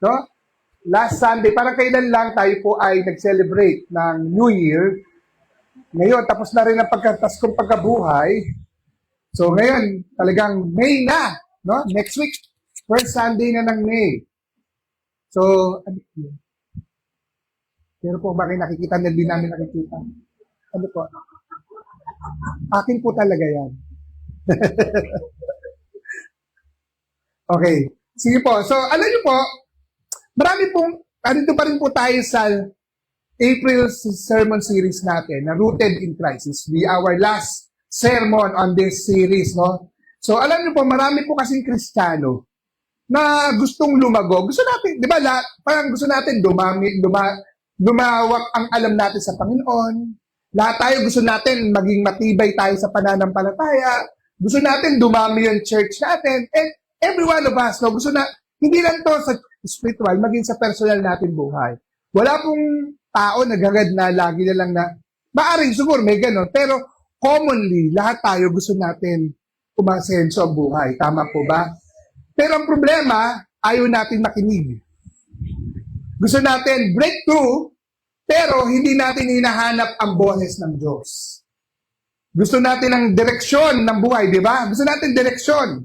no? Last Sunday, parang kailan lang tayo po ay nag-celebrate ng New Year. Ngayon, tapos na rin ang pagkapaskong pagkabuhay. So ngayon, talagang May na, no? Next week, first Sunday na ng May. So, pero po bakit nakikita na din namin nakikita? Ano po? Akin po talaga yan. Okay. Sige po. So, alam niyo po, marami pong, andito pa rin po tayo sa April sermon series natin na Rooted in Crisis. Our last sermon on this series, no? So, alam niyo po, marami po kasing Kristiyano na gustong lumago. Gusto natin, di ba, parang gusto natin lumawak ang alam natin sa Panginoon. Lahat tayo gusto natin maging matibay tayo sa pananampalataya. Gusto natin dumami yung church natin. And every one of us, no, gusto na, hindi lang to sa spiritual, maging sa personal natin buhay. Wala pong tao nagagad na lagi na lang na, maaring siguro may ganon, pero commonly, lahat tayo gusto natin umasenso ang buhay. Tama po ba? Pero ang problema, ayaw natin makinig. Gusto natin breakthrough, pero hindi natin hinahanap ang boses ng Diyos. Gusto natin ang direksyon ng buhay, di ba? Gusto natin direksyon.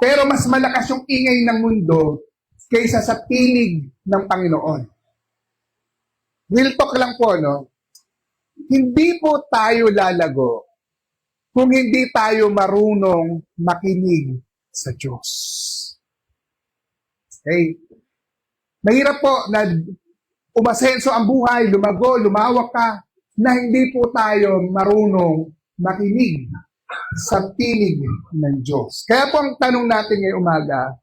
Pero mas malakas yung ingay ng mundo kaysa sa tinig ng Panginoon. Real talk lang po, no? Hindi po tayo lalago kung hindi tayo marunong makinig sa Diyos. Okay? Mahirap po na umasenso ang buhay, lumago, lumawak ka, na hindi po tayo marunong makinig sa tinig ng Diyos. Kaya po ang tanong natin ngayong umaga,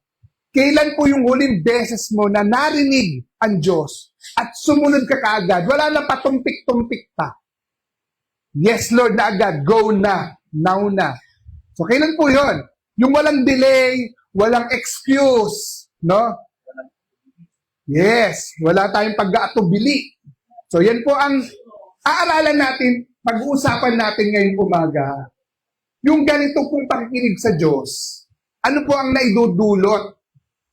kailan po yung huling beses mo na narinig ang Diyos at sumunod ka kaagad? Wala nang patumpik-tumpik pa. Yes, Lord, na agad. Go na. Now na. So, kailan po yon? Yung walang delay, walang excuse, no? Yes, wala tayong pag-aatubili. So, yan po ang aaralan natin, pag-uusapan natin ngayong umaga. Yung ganito pong pakikinig sa Diyos, ano po ang naidudulot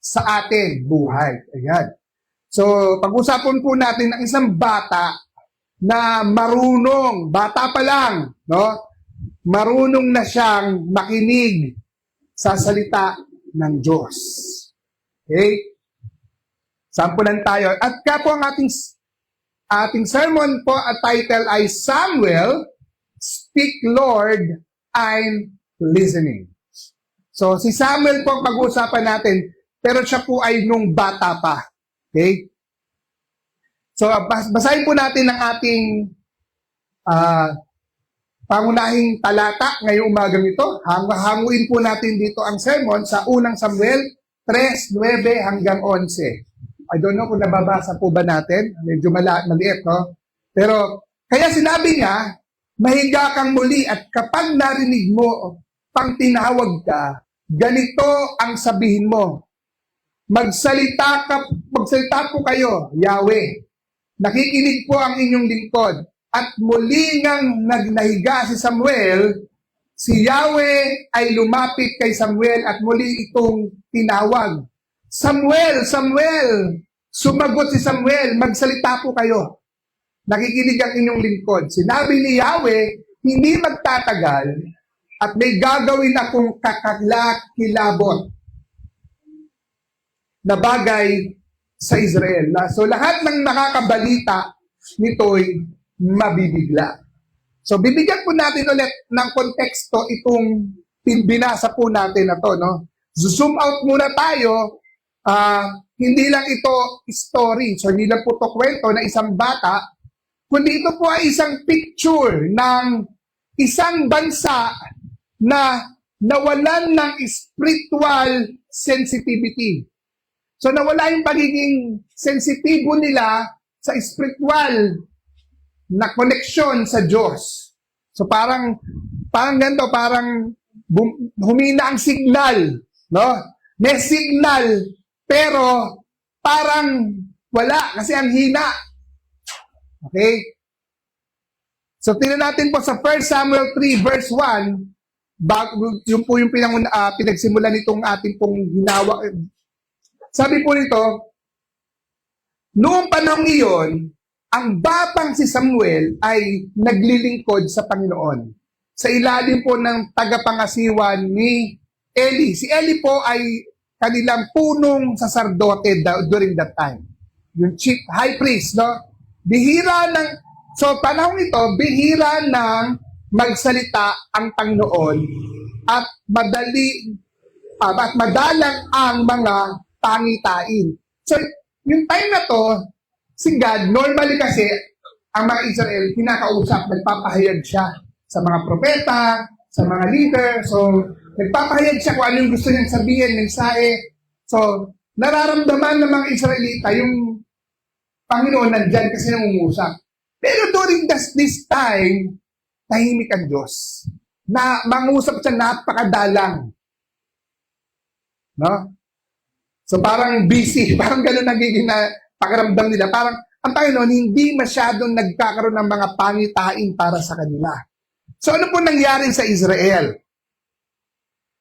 sa atin buhay? Ayan. So, pag-usapan po natin ng isang bata na marunong, bata pa lang, no? Marunong na siyang makinig sa salita ng Diyos. Okay? Sampulan tayo. At kaya po ang ating sermon po at title ay Samuel, Speak Lord, I'm Listening. So, si Samuel po ang pag-uusapan natin, pero siya po ay nung bata pa. Okay? So, basahin po natin ang ating pangunahing talata ngayong umagang ito. Hanguin po natin dito ang sermon sa unang Samuel 3:9 hanggang 11. I don't know kung nababasa po ba natin. Medyo maliit, no? Pero, kaya sinabi niya, mahiga kang muli at kapag narinig mo pang tinawag ka, ganito ang sabihin mo. Magsalita po kayo, Yahweh. Nakikinig po ang inyong lingkod. At muli ngang nagnahiga si Samuel, si Yahweh ay lumapit kay Samuel at muli itong tinawag. Samuel, Samuel! Sumagot si Samuel, magsalita po kayo. Nakikinig ang inyong lingkod. Sinabi ni Yahweh, hindi magtatagal at may gagawin akong kakilabot na bagay sa Israel. So lahat ng nakakabalita nito'y mabibigla. So bibigyan po natin ulit ng konteksto itong binasa po natin na to, no? Zoom out muna tayo. Hindi lang ito story, so hindi lang po ito kwento na isang bata, kundi ito po ay isang picture ng isang bansa na nawalan ng spiritual sensitivity. So nawala yung pagiging sensitibo nila sa spiritual na connection sa Diyos. So parang ganito, parang humina ang signal, no? May signal, pero parang wala kasi ang hina. Okay? So tingnan natin po sa 1 Samuel 3 verse 1, yun po yung pinagsimulan nitong ating pong Sabi po nito, noong panahon iyon, ang batang si Samuel ay naglilingkod sa Panginoon sa ilalim po ng tagapangasiwa ni Eli. Si Eli po ay kanilang punong saserdote during that time. Yung chief high priest, no? Panahon ito, bihira ng magsalita ang Panginoon at madalang ang mga pangitain. So, yung time na to, si God, normally kasi, ang mga Israel, kinakausap, nagpapahayag siya sa mga propeta, sa mga leader. So, nagpapahayag siya kung ano yung gusto niyang sabihin, mensahe. So, nararamdaman ng mga Israelita yung Panginoon nandyan kasi nangungusap. Pero during this time, tahimik ang Diyos. Na mangusap siya napakadalang. No? So parang busy, parang gano'n nagiging na pakiramdam nila. Parang ang Panginoon hindi masyadong nagkakaroon ng mga pangitain para sa kanila. So ano po nangyari sa Israel?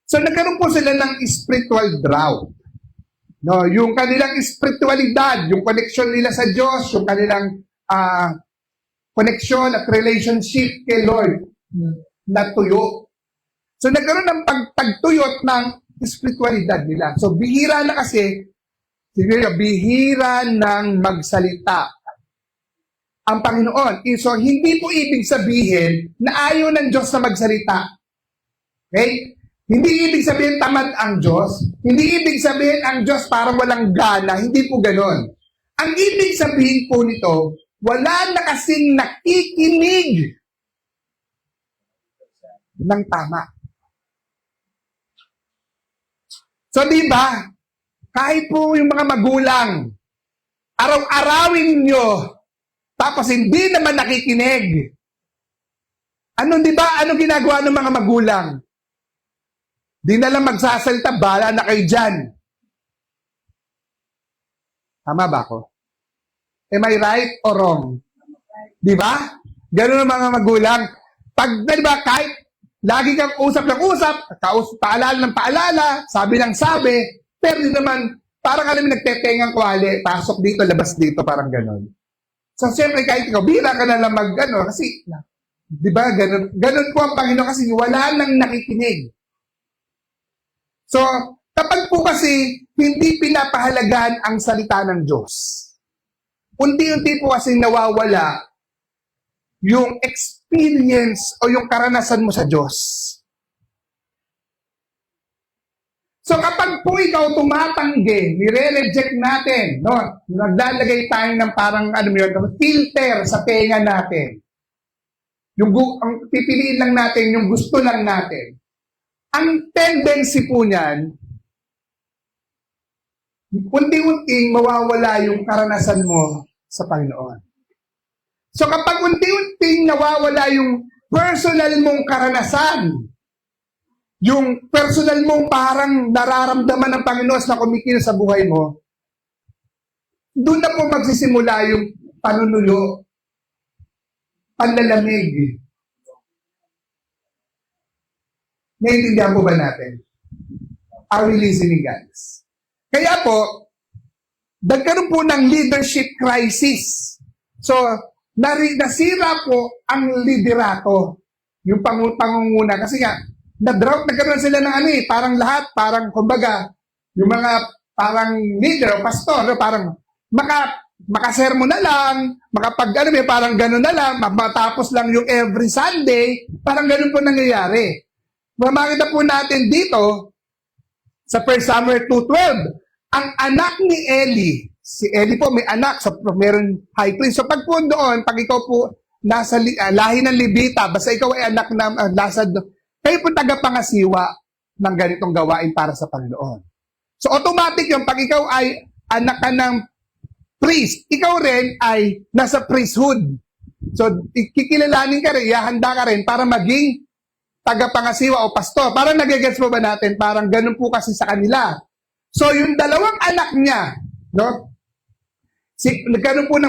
So nagkaroon po sila ng spiritual drought. No, yung kanilang spiritualidad, yung connection nila sa Diyos, yung kanilang connection at relationship kay Lord, natuyo. So nagkaroon ng pagtuyot ng spiritualidad nila. So bihira na kasi, bihira ng magsalita ang Panginoon. So hindi po ibig sabihin na ayaw ng Diyos na magsalita. Okay? Hindi ibig sabihin tamad ang Diyos. Hindi ibig sabihin ang Diyos parang walang gana. Hindi po ganon. Ang ibig sabihin po nito, wala na kasing nakikinig ng tama. So, di ba? Kahit po yung mga magulang, araw-arawin nyo, tapos hindi naman nakikinig. Ano, di ba? Ano ginagawa ng mga magulang? Di na lang magsasalita, bahala na kayo dyan. Tama ba ako? Am I right or wrong? Di ba? Ganun ang mga magulang. Pag, di ba, kahit lagi kang usap ng usap, paalala ng paalala, sabi ng sabi, pero di naman, parang alam mo, nagtetengang kwali, pasok dito, labas dito, parang ganun. So, siyempre, kahit ikaw, bira ka na lang kasi, di ba, ganun po ang Panginoon kasi wala nang nakikinig. So, kapag po kasi hindi pinapahalagahan ang salita ng Diyos, unti-unti po kasi nawawala yung experience o yung karanasan mo sa Diyos. So, kapag po ikaw tumatanggi, nire-reject natin, no? Naglalagay tayo ng parang, filter sa tenga natin. Ang pipiliin lang natin, yung gusto lang natin. Ang tendency po niyan, unti-unting mawawala yung karanasan mo sa Panginoon. So kapag unti-unting nawawala yung personal mong karanasan, yung personal mong parang nararamdaman ng Panginoon na kumikilos sa buhay mo, doon na po magsisimula yung panunulo, panlalamig. Naiintindihan po ba natin? Are we listening, guys? Kaya po, nagkaroon po ng leadership crisis. So, nasira po ang liderato, yung pangunguna. Kasi nga, nagkaroon sila ng parang kumbaga, yung mga parang leader o pastor, parang makasermo na lang, parang gano'n na lang, matapos lang yung every Sunday, parang gano'n po nangyayari. Makikita po natin dito sa 1 Samuel 2:12, ang anak ni Eli, si Eli po may anak, meron high priest. So pag ikaw po nasa lahi ng Levita, basta ikaw ay anak ng kayo po tagapangasiwa ng ganitong gawain para sa Panginoon. So automatic yung pag ikaw ay anak ka ng priest, ikaw rin ay nasa priesthood. So kikilalanin ka rin, ihahanda ka rin para maging tagapangasiwa o pastor. Parang nagigets mo ba natin? Parang ganun po kasi sa kanila. So, yung dalawang anak niya, no? Nagkaroon po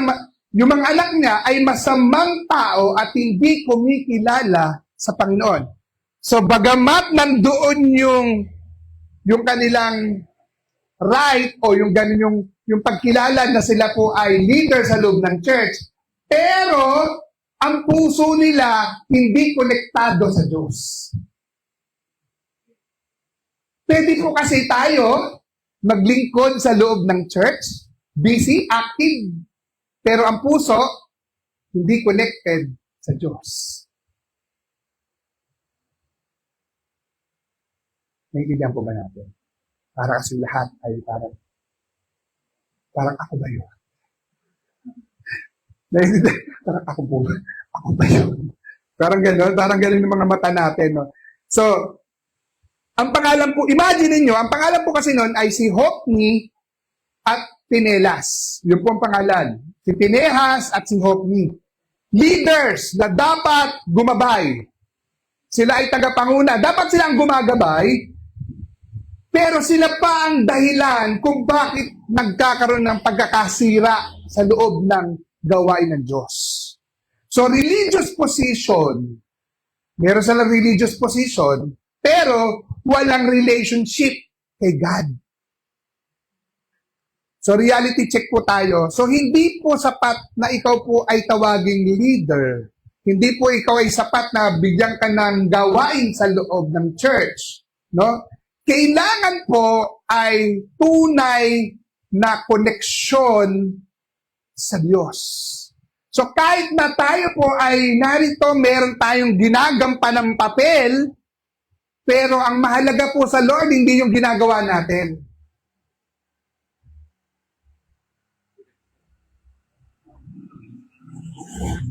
yung mga anak niya ay masamang tao at hindi kumikilala sa Panginoon. So, bagamat nandoon yung kanilang right o yung ganun yung pagkilala na sila po ay leader sa loob ng church. Pero ang puso nila hindi konektado sa Diyos. Pwede po kasi tayo maglingkod sa loob ng church, busy, active, pero ang puso hindi connected sa Diyos. Naiintindihan po ba natin? Para kasi lahat ay parang ako ba yun? Naiintindihan, parang ako po ba? Ako ba yun? Parang gano'n yung mga mata natin. No? So, ang pangalan po, imagine niyo, ang pangalan po kasi noon ay si Hophni at Pinelas. Yun po ang pangalan. Si Pinehas at si Hophni. Leaders na dapat gumabay. Sila ay tagapanguna. Dapat silang gumagabay, pero sila pa ang dahilan kung bakit nagkakaroon ng pagkakasira sa loob ng gawain ng Diyos. So, religious position, meron silang religious position, pero walang relationship kay God. So, reality check po tayo. So, hindi po sapat na ikaw po ay tawaging leader. Hindi po ikaw ay sapat na bigyan ka ng gawain sa loob ng church. No? Kailangan po ay tunay na koneksyon sa Diyos. So kahit na tayo po ay narito, meron tayong ginagampan ng papel, pero ang mahalaga po sa Lord, hindi yung ginagawa natin.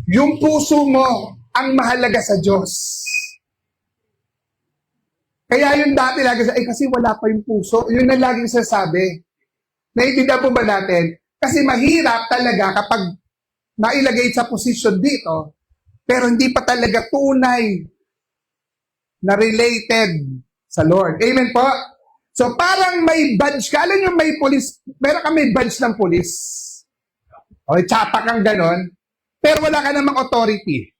Yung puso mo ang mahalaga sa Diyos. Kaya yung dati lagi kasi wala pa yung puso. Yun ang laging sasabi. Naiintindihan po ba natin? Kasi mahirap talaga kapag nailagay sa posisyon dito, pero hindi pa talaga tunay na related sa Lord. Amen po? So parang may badge ka. Alam nyo may police, meron ka may badge ng police. O, tsapa kang ganon. Pero wala ka namang authority.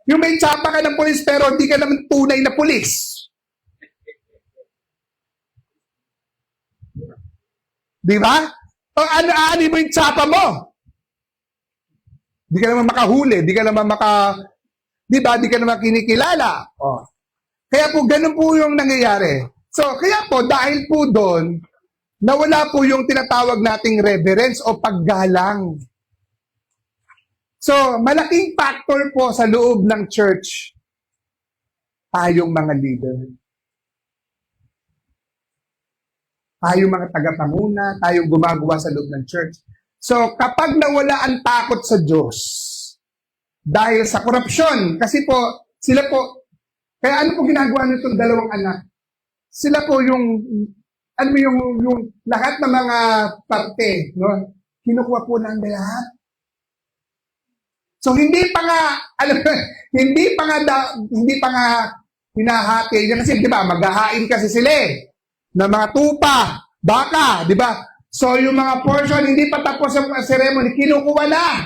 Yung may tsapa ka ng pulis pero hindi ka naman tunay na pulis. Di ba? O ano mo yung tsapa mo? Di ka naman makahuli, di ka naman di ba? Di ka naman kinikilala. O. Kaya po, ganun po yung nangyayari. So, kaya po, dahil po doon, nawala po yung tinatawag nating reverence o paggalang. So, malaking factor po sa loob ng church, tayong mga leader. Tayong mga tagapanguna, tayong gumagawa sa loob ng church. So, kapag nawala ang takot sa Diyos, dahil sa korupsyon, kasi po, sila po, kaya ano po ginagawa nitong dalawang anak? Sila po yung lahat ng mga parte, no? Kinukuha po ng lahat. So hindi pa nga hinahati kasi 'di ba maghahain kasi sila ng mga tupa, baka, 'di ba? So yung mga portion hindi pa tapos ang ceremony, kinukuha na.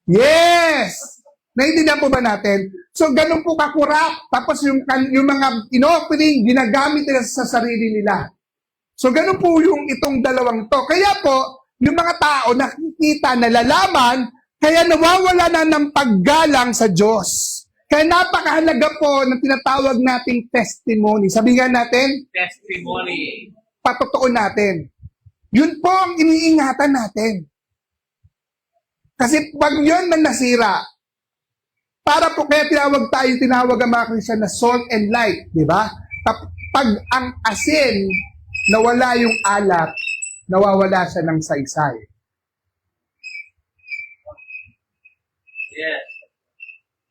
Yes. Naiintindihan po ba natin? So ganun po kakurap. Tapos yung mga in-offering ginagamit nila sa sarili nila. So, ganun po yung itong dalawang to. Kaya po, yung mga tao nakikita, nalalaman, kaya nawawala na ng paggalang sa Diyos. Kaya napakahalaga po ng tinatawag nating testimony. Sabihin natin? Testimony. Patotoo natin. Yun po ang iniingatan natin. Kasi pag yun man nasira, para po kaya tinawag ang mga Christian na salt and light, di ba? Pag ang asin, nawala yung alat, nawawala siya ng saysay. Yes.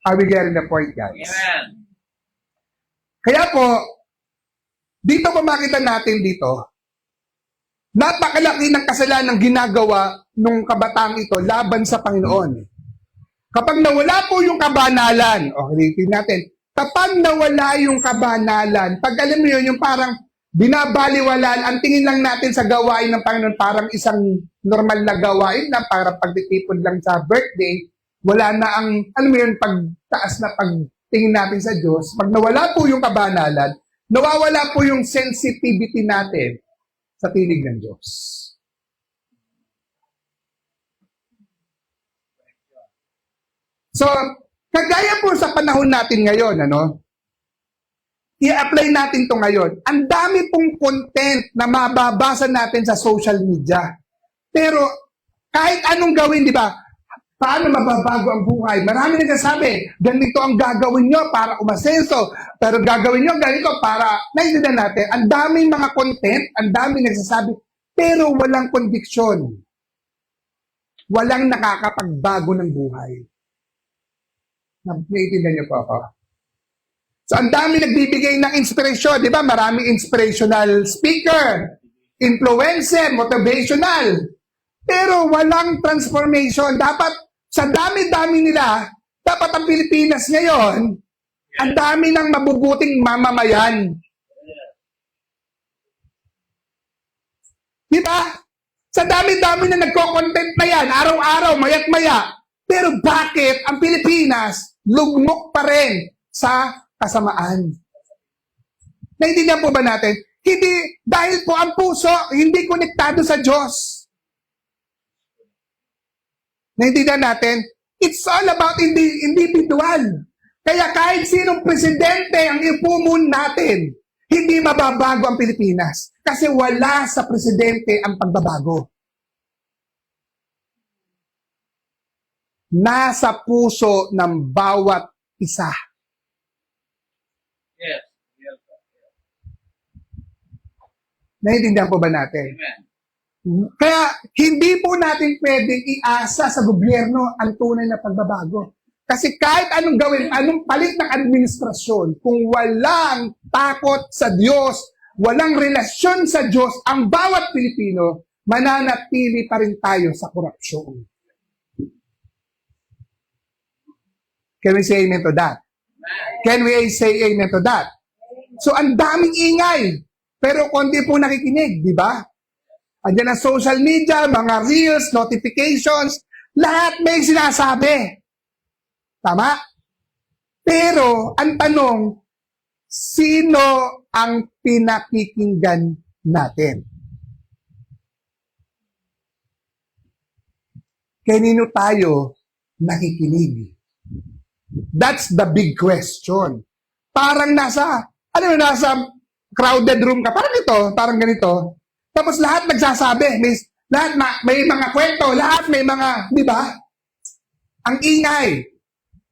Are we getting the point, guys? Amen. Kaya po, dito pa makita natin dito, napakalaki ng kasalanan ginagawa nung kabataang ito laban sa Panginoon. Kapag nawala po yung kabanalan, tingnan natin, kapag nawala yung kabanalan, pag alam mo yun, yung parang binabaliwalaan, ang tingin lang natin sa gawain ng Panginoon, parang isang normal na gawain na parang pagtitipon lang sa birthday, wala na ang, alam mo yun, pagtaas na tingin natin sa Diyos, pag nawala po yung kabanalan, nawawala po yung sensitivity natin sa tinig ng Diyos. So, kagaya po sa panahon natin ngayon, i-apply natin to ngayon. Ang dami pong content na mababasa natin sa social media. Pero, kahit anong gawin, di ba? Paano mababago ang buhay? Marami nagsasabi, ganito ang gagawin nyo para umasenso. Pero gagawin nyo ganito para, naiintindihan natin, ang daming mga content, ang daming nagsasabi, pero walang conviction. Walang nakakapagbago ng buhay. Naiintindihan niyo po ako? So, ang dami nagbibigay ng inspirasyon. Di ba? Maraming inspirational speaker, influencer, motivational. Pero walang transformation. Dapat, sa dami-dami nila, dapat ang Pilipinas ngayon, ang dami ng mabubuting mamamayan. Di ba? Sa dami-dami na nagko-content na yan, araw-araw, mayat-maya. Pero bakit ang Pilipinas lugmok pa rin sa kasamaan? Naintindihan po ba natin? Hindi, dahil po ang puso, hindi konektado sa Diyos. Naintindihan natin? It's all about individual. Kaya kahit sinong presidente ang ipumon natin, hindi mababago ang Pilipinas. Kasi wala sa presidente ang pagbabago. Nasa puso ng bawat isa. Yes. Naiintindihan po ba natin? Amen. Kaya hindi po natin pwedeng iasa sa gobyerno ang tunay na pagbabago. Kasi kahit anong gawin, anong palit ng administrasyon, kung walang takot sa Diyos, walang relasyon sa Diyos, ang bawat Pilipino, mananatili pa rin tayo sa korupsyon. Can we say amen to that? Can we say amen to that? So, ang daming ingay, pero konti po nakikinig, di ba? Andiyan ang social media, mga reels, notifications, lahat may sinasabi. Tama? Pero, ang tanong, sino ang pinakikinggan natin? Kanino tayo nakikinig? That's the big question. Parang nasa crowded room ka, parang ganito. Tapos lahat nagsasabi, may mga kwento, lahat may mga, di ba? Ang ingay.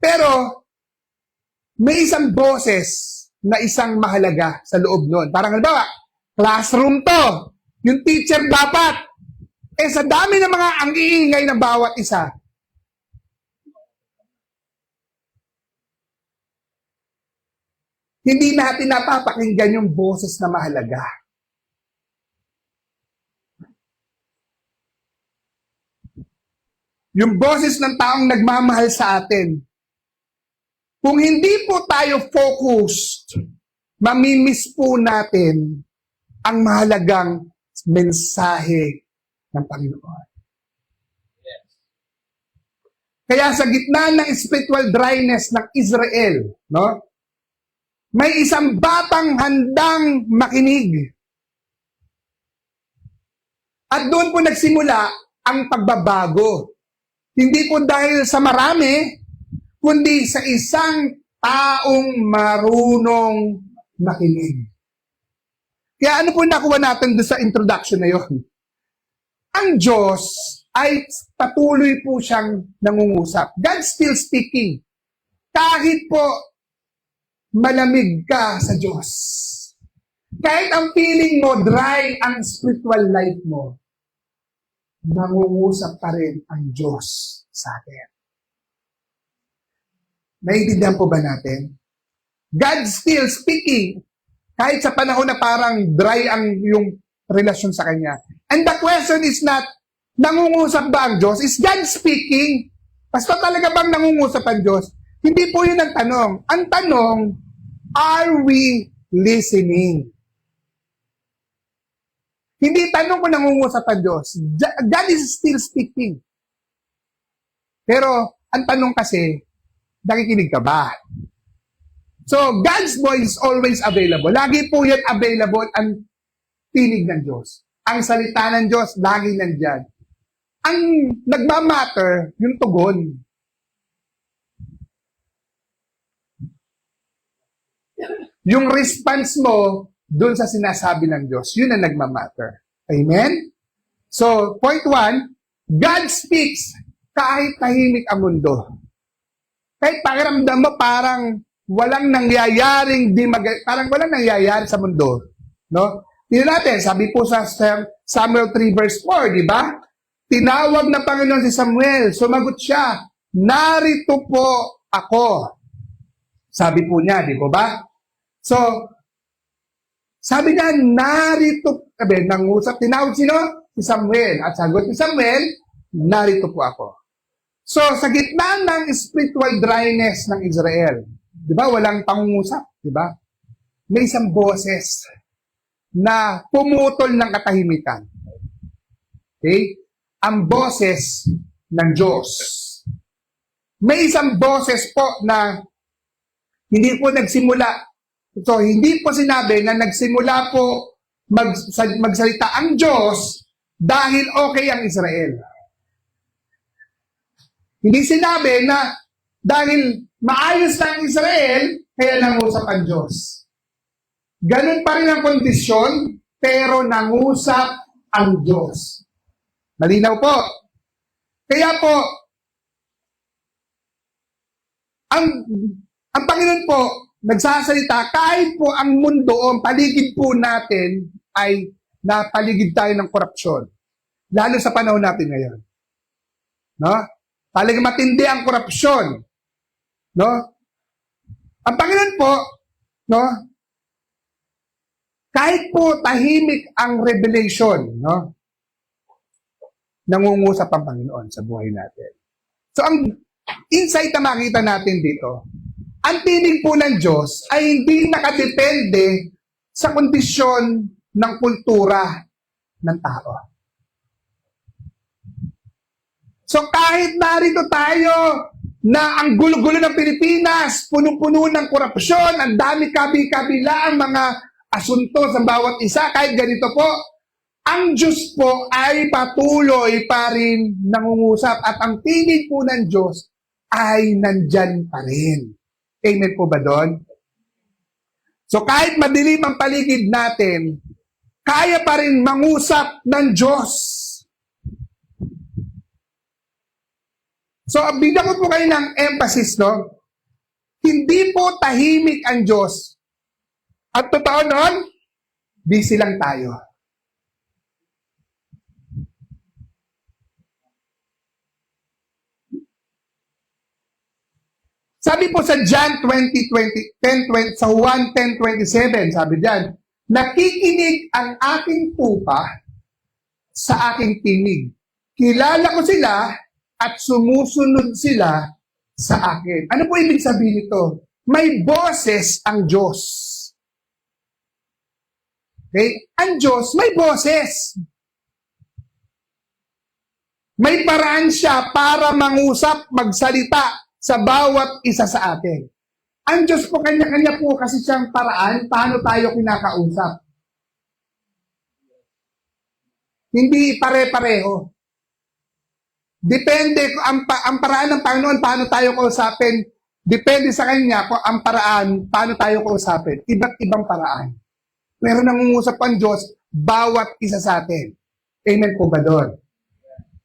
Pero, may isang boses na isang mahalaga sa loob nun. Parang halimbawa, classroom to. Yung teacher dapat. Sa dami ng mga ang iingay ng bawat isa, hindi natin napapakinggan yung boses na mahalaga. Yung boses ng taong nagmamahal sa atin. Kung hindi po tayo focused, mamimiss po natin ang mahalagang mensahe ng Panginoon. Yes. Kaya sa gitna ng spiritual dryness ng Israel, may isang batang handang makinig. At doon po nagsimula ang pagbabago. Hindi po dahil sa marami, kundi sa isang taong marunong makinig. Kaya ano po nakuha natin doon sa introduction na yon? Ang Diyos ay patuloy po siyang nangungusap. God still speaking. Kahit po malamig ka sa Diyos. Kahit ang feeling mo dry ang spiritual life mo, nangungusap pa rin ang Diyos sa atin. Naiintindihan po ba natin? God still speaking kahit sa panahon na parang dry ang yung relasyon sa Kanya. And the question is not, nangungusap ba ang Diyos? Is God speaking? Basta talaga bang nangungusap ang Diyos? Hindi po yun ang tanong. Ang tanong, are we listening? Hindi tanong kung nangungusap ang Diyos. God is still speaking. Pero, ang tanong kasi, nakikinig ka ba? So, God's voice is always available. Lagi po yan available ang tinig ng Diyos. Ang salita ng Diyos, lagi nandyan. Ang nagmamatter, yung tugon. Yung response mo dun sa sinasabi ng Diyos, yun ang nagmamatter. Amen? So, point 1, God speaks kahit tahimik ang mundo. Kahit pakiramdam mo parang walang nangyayaring parang walang nangyayari sa mundo. No? Tingnan natin, sabi po sa Samuel 3 verse 4, di ba? Tinawag ng Panginoon si Samuel, sumagot siya, narito po ako. Sabi po niya, di po ba? So, sabi niya, narito, nangusap, tinawag sino? Si Samuel. At sagot ni Samuel, narito po ako. So, sa gitna ng spiritual dryness ng Israel, di ba, walang pangungusap, di ba? May isang boses na pumutol ng katahimikan. Okay? Ang boses ng Diyos. May isang boses po na hindi po nagsimula. So, hindi po sinabi na nagsimula po magsalita ang Diyos dahil okay ang Israel. Hindi sinabi na dahil maayos na ang Israel, kaya nangusap ang Diyos. Ganun pa rin ang kondisyon, pero nangusap ang Diyos. Malinaw po. Kaya po, ang Panginoon po, nagsasalita, kahit po ang mundo o ang paligid po natin ay napaligid tayo ng korupsyon. Lalo sa panahon natin ngayon. No? Talagang matindi ang korupsyon. No? Ang Panginoon po, no? Kahit po tahimik ang revelation, no? Nangungusap ang Panginoon sa buhay natin. So, ang insight na makita natin dito, ang tinig po ng Diyos ay hindi nakadepende sa kondisyon ng kultura ng tao. So kahit narito tayo na ang gulo-gulo ng Pilipinas, punong-puno ng korupsyon, ang dami kabi-kabila ang mga asunto sa bawat isa, kahit ganito po, ang Diyos po ay patuloy pa rin nangungusap at ang tinig po ng Diyos ay nandyan pa rin. Amen po ba doon? So kahit madilim ang paligid natin, kaya pa rin mangusap ng Diyos. So bigyan ko po kayo ng emphasis, no? Hindi po tahimik ang Diyos. At totoo noon, busy lang tayo. Sabi po sa John 10:27, sa 1:10-27, sabi diyan, nakikinig ang aking tupa sa aking tinig. Kilala ko sila at sumusunod sila sa akin. Ano po ibig sabihin nito? May boses ang Diyos. Okay? Ang Diyos, may boses. May paraan siya para mangusap, magsalita sa bawat isa sa atin. Ang Diyos po, kanya-kanya po kasi siyang paraan paano tayo kinakausap. Hindi pare-pareho. Depende, ang paraan ng Panginoon paano tayo kausapin, depende sa Kanya kung ang paraan paano tayo kausapin. Iba't ibang paraan. Pero nangungusap ang Diyos, bawat isa sa atin. Amen po ba doon?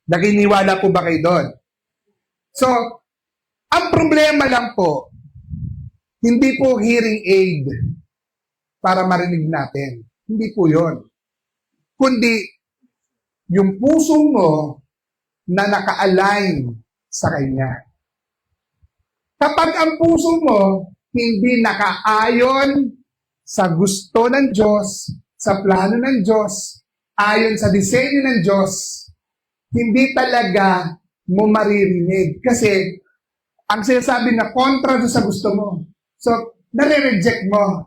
Nakiniwala po ba kayo doon? So, ang problema lang po, hindi po hearing aid para marinig natin. Hindi po yon. Kundi, yung puso mo na naka-align sa Kanya. Kapag ang puso mo hindi nakaayon sa gusto ng Diyos, sa plano ng Diyos, ayon sa disenyo ng Diyos, hindi talaga mo maririnig. Kasi, ang sinasabi na kontra sa gusto mo. So, nare-reject mo.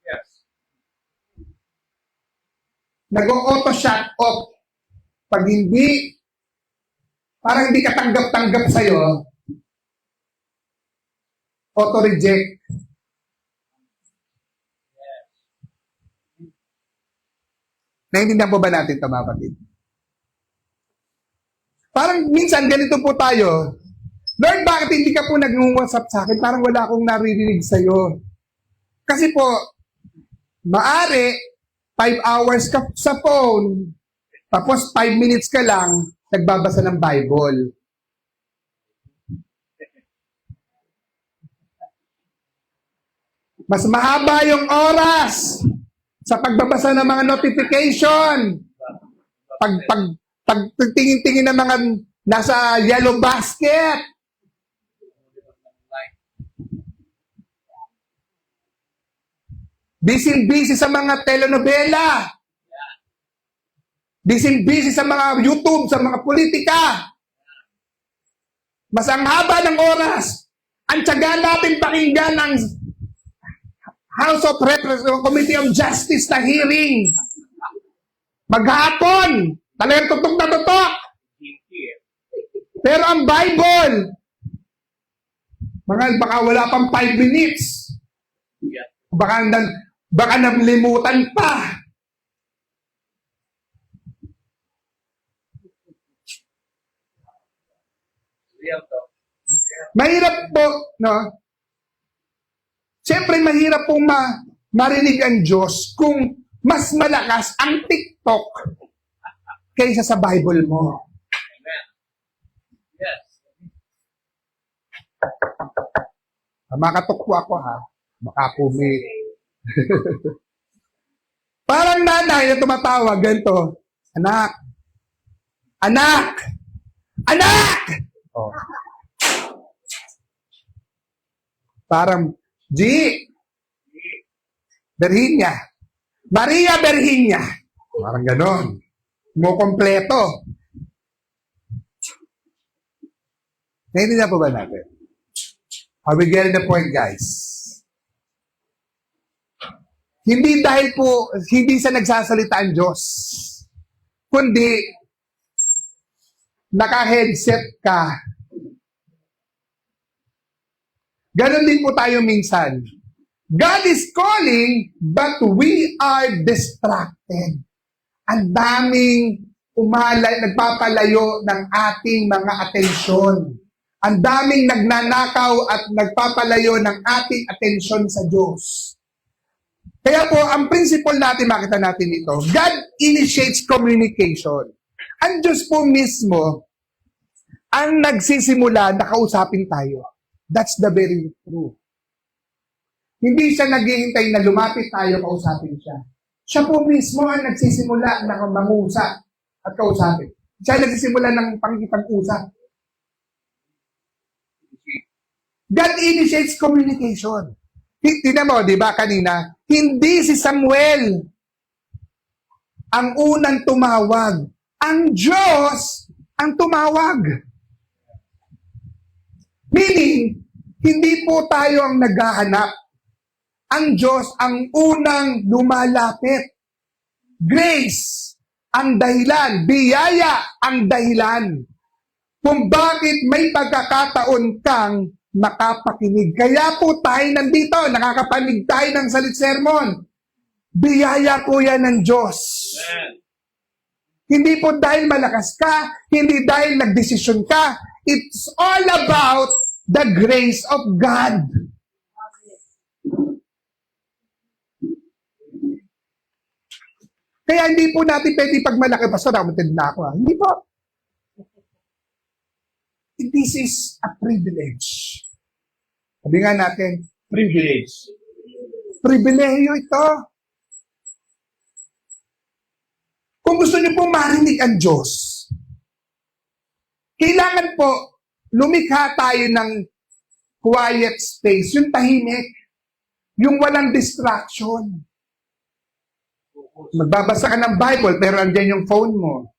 Yes. Nag-auto shut off. Pag hindi, parang hindi ka tanggap-tanggap sa'yo, auto-reject. Naintindihan po ba natin ito, mga kapatid? Parang minsan, ganito po tayo. Lord, bakit hindi ka po nag-WhatsApp sa akin? Parang wala akong naririnig sa'yo. Kasi po, maari, 5 hours ka sa phone, tapos 5 minutes ka lang, nagbabasa ng Bible. Mas mahaba yung oras sa pagbabasa ng mga notification. Pagtingin-tingin ng mga nasa yellow basket. Busy sa mga telenovela. Busy sa mga YouTube, sa mga politika. Mas ang haba ng oras. Ang tiyaga natin pakinggan ng House of Representatives, Committee of Justice na hearing. Maghapon. Talagang tutok na tutok. Pero ang Bible, baka wala pang 5 minutes. Baka nalimutan pa. Mahirap po, no? Siyempre, mahirap pong marinig ang Diyos kung mas malakas ang TikTok kaysa sa Bible mo. Amen. Yes. Makatok po ako, ha? Baka po may... Parang nanay na tumatawag, ganito, anak! Anak! Anak! Oh. Parang, G! Berhinya. Maria Berhinya. Parang ganon. Mo kompleto. Naintindihan po ba natin? Are we getting the point, guys? Hindi dahil po, hindi sa nagsasalita ang Diyos, kundi naka-headset ka. Ganon din po tayo minsan. God is calling, but we are distracted. Ang daming nagpapalayo ng ating mga atensyon. Ang daming nagnanakaw at nagpapalayo ng ating atensyon sa Diyos. Kaya po, ang principle natin, makita natin ito, God initiates communication. Ang Diyos po mismo, ang nagsisimula na kausapin tayo. That's the very truth. Hindi siya naghihintay na lumapit tayo, kausapin siya. Siya po mismo ang nagsisimula na mangusap at kausapin. Siya nagsisimula ng pangkipag-usap. God initiates communication. Tingnan mo, di ba kanina, hindi si Samuel ang unang tumawag. Ang Diyos ang tumawag. Meaning, hindi po tayo ang naghahanap. Ang Diyos ang unang lumalapit. Grace ang dahilan. Biyaya ang dahilan. Kung bakit may pagkakataon kang makapakinig. Kaya po tayo nandito, nakakapanig tayo ng sermon. Biyaya po yan ng Diyos. Amen. Hindi po dahil malakas ka, hindi dahil nagdesisyon ka. It's all about the grace of God. Kaya hindi po natin pwede pag malaki, pastor, namatid na ako. Hindi po. This is a privilege. Sabi nga natin, Privilege. pribilehiyo ito. Kung gusto niyo pong marinig ang Diyos, kailangan po lumikha tayo ng quiet space, yung tahimik, yung walang distraction. Magbabasa ka ng Bible, pero andyan yung phone mo.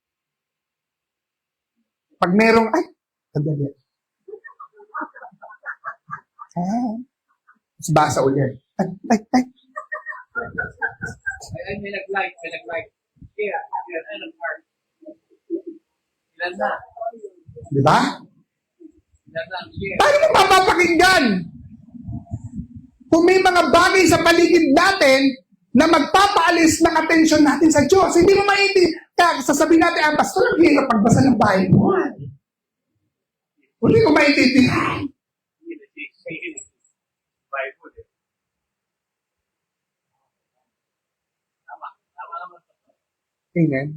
Pag merong, sandali. Basa ulit. Ay, may nag-like. Yeah, end of part. Ilan na? Di ba? Ilan na? Share. Paano mo mapapakinggan? kung may mga bagay sa paligid natin na magpapaalis ng atensyon natin sa Diyos. Hindi mo maintindihan. Sasabihin natin, pastor, ang hirap pagbasa ng Bible. Hindi ko maintindihan. Bible. Tama. Tama naman. Amen.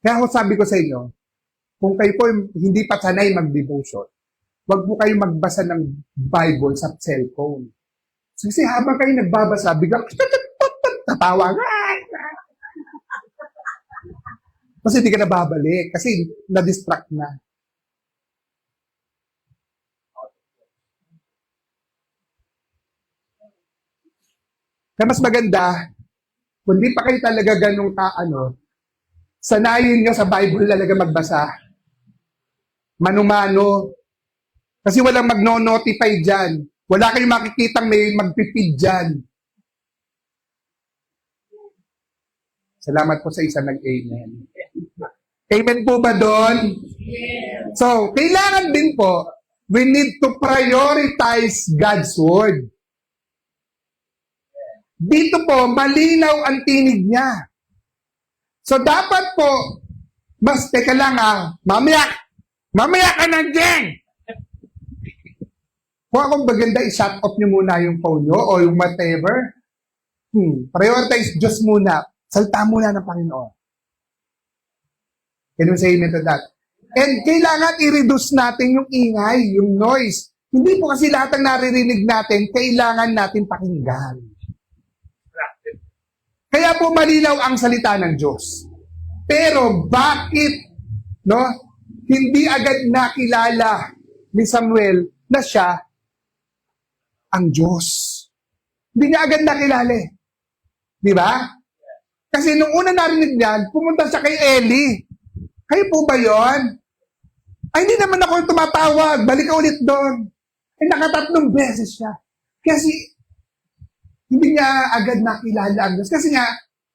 Kaya ako sabi ko sa inyo, kung kayo po hindi pa sanay mag-devotion, huwag po kayo magbasa ng Bible sa cellphone. Kasi habang kayo nagbabasa, biglang tatawa ka. Kasi hindi ka nababalik. Kasi na-distract na. Kaya mas maganda, kung di pa kayo talaga ganun sanayin nyo sa Bible talaga magbasa. Mano-mano. Kasi walang magno-notify dyan. Wala kayong makikitang may magpipid dyan. Salamat po sa isa nag-amen. Amen po ba doon? So, kailangan din po, we need to prioritize God's Word. Dito po, malinaw ang tinig niya. So, dapat po, teka lang mamaya ka nandiyan! Kung akong maganda, i-shut off nyo muna yung phone nyo o yung whatever. Prioritize Diyos muna. Salta muna ng Panginoon. Can you say amen to that? And kailangan i-reduce natin yung ingay, yung noise. Hindi po kasi lahat ng naririnig natin, kailangan natin pakinggan. Kaya po malinaw ang salita ng Diyos. Pero bakit hindi agad nakilala ni Samuel na siya ang Diyos? Hindi niya agad nakilala. Di ba? Kasi nung una narinig niyan, pumunta siya kay Eli. Kayo po ba yon? Ay, hindi naman ako tumatawag. Balik ka ulit doon. Ay, nakatatlong beses siya. Kasi hindi niya agad nakilala ang Diyos. Kasi nga,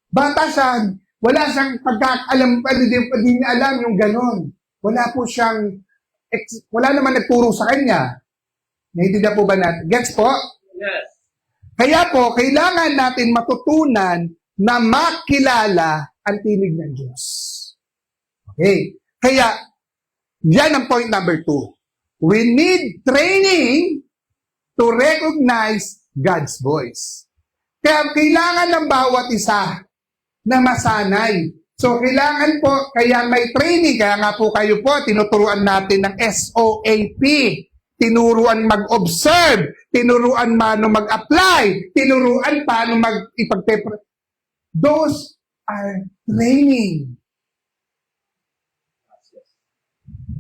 bata siya, wala siyang pagkakalam, hindi niya alam yung ganon. Wala po siyang, wala naman nagturo sa kanya. Naiintindihan po ba natin? Gets po? Yes. Kaya po, kailangan natin matutunan na makilala ang tinig ng Diyos. Okay. Kaya, yan ang point number 2. We need training to recognize God's voice. Kaya kailangan ng bawat isa na masanay. So, kailangan po, kaya may training, kaya nga po kayo po, tinuturuan natin ng SOAP. Tinuruan mag-observe, tinuruan paano mag-apply, tinuruan paano mag-ipag-prepare. Those are training.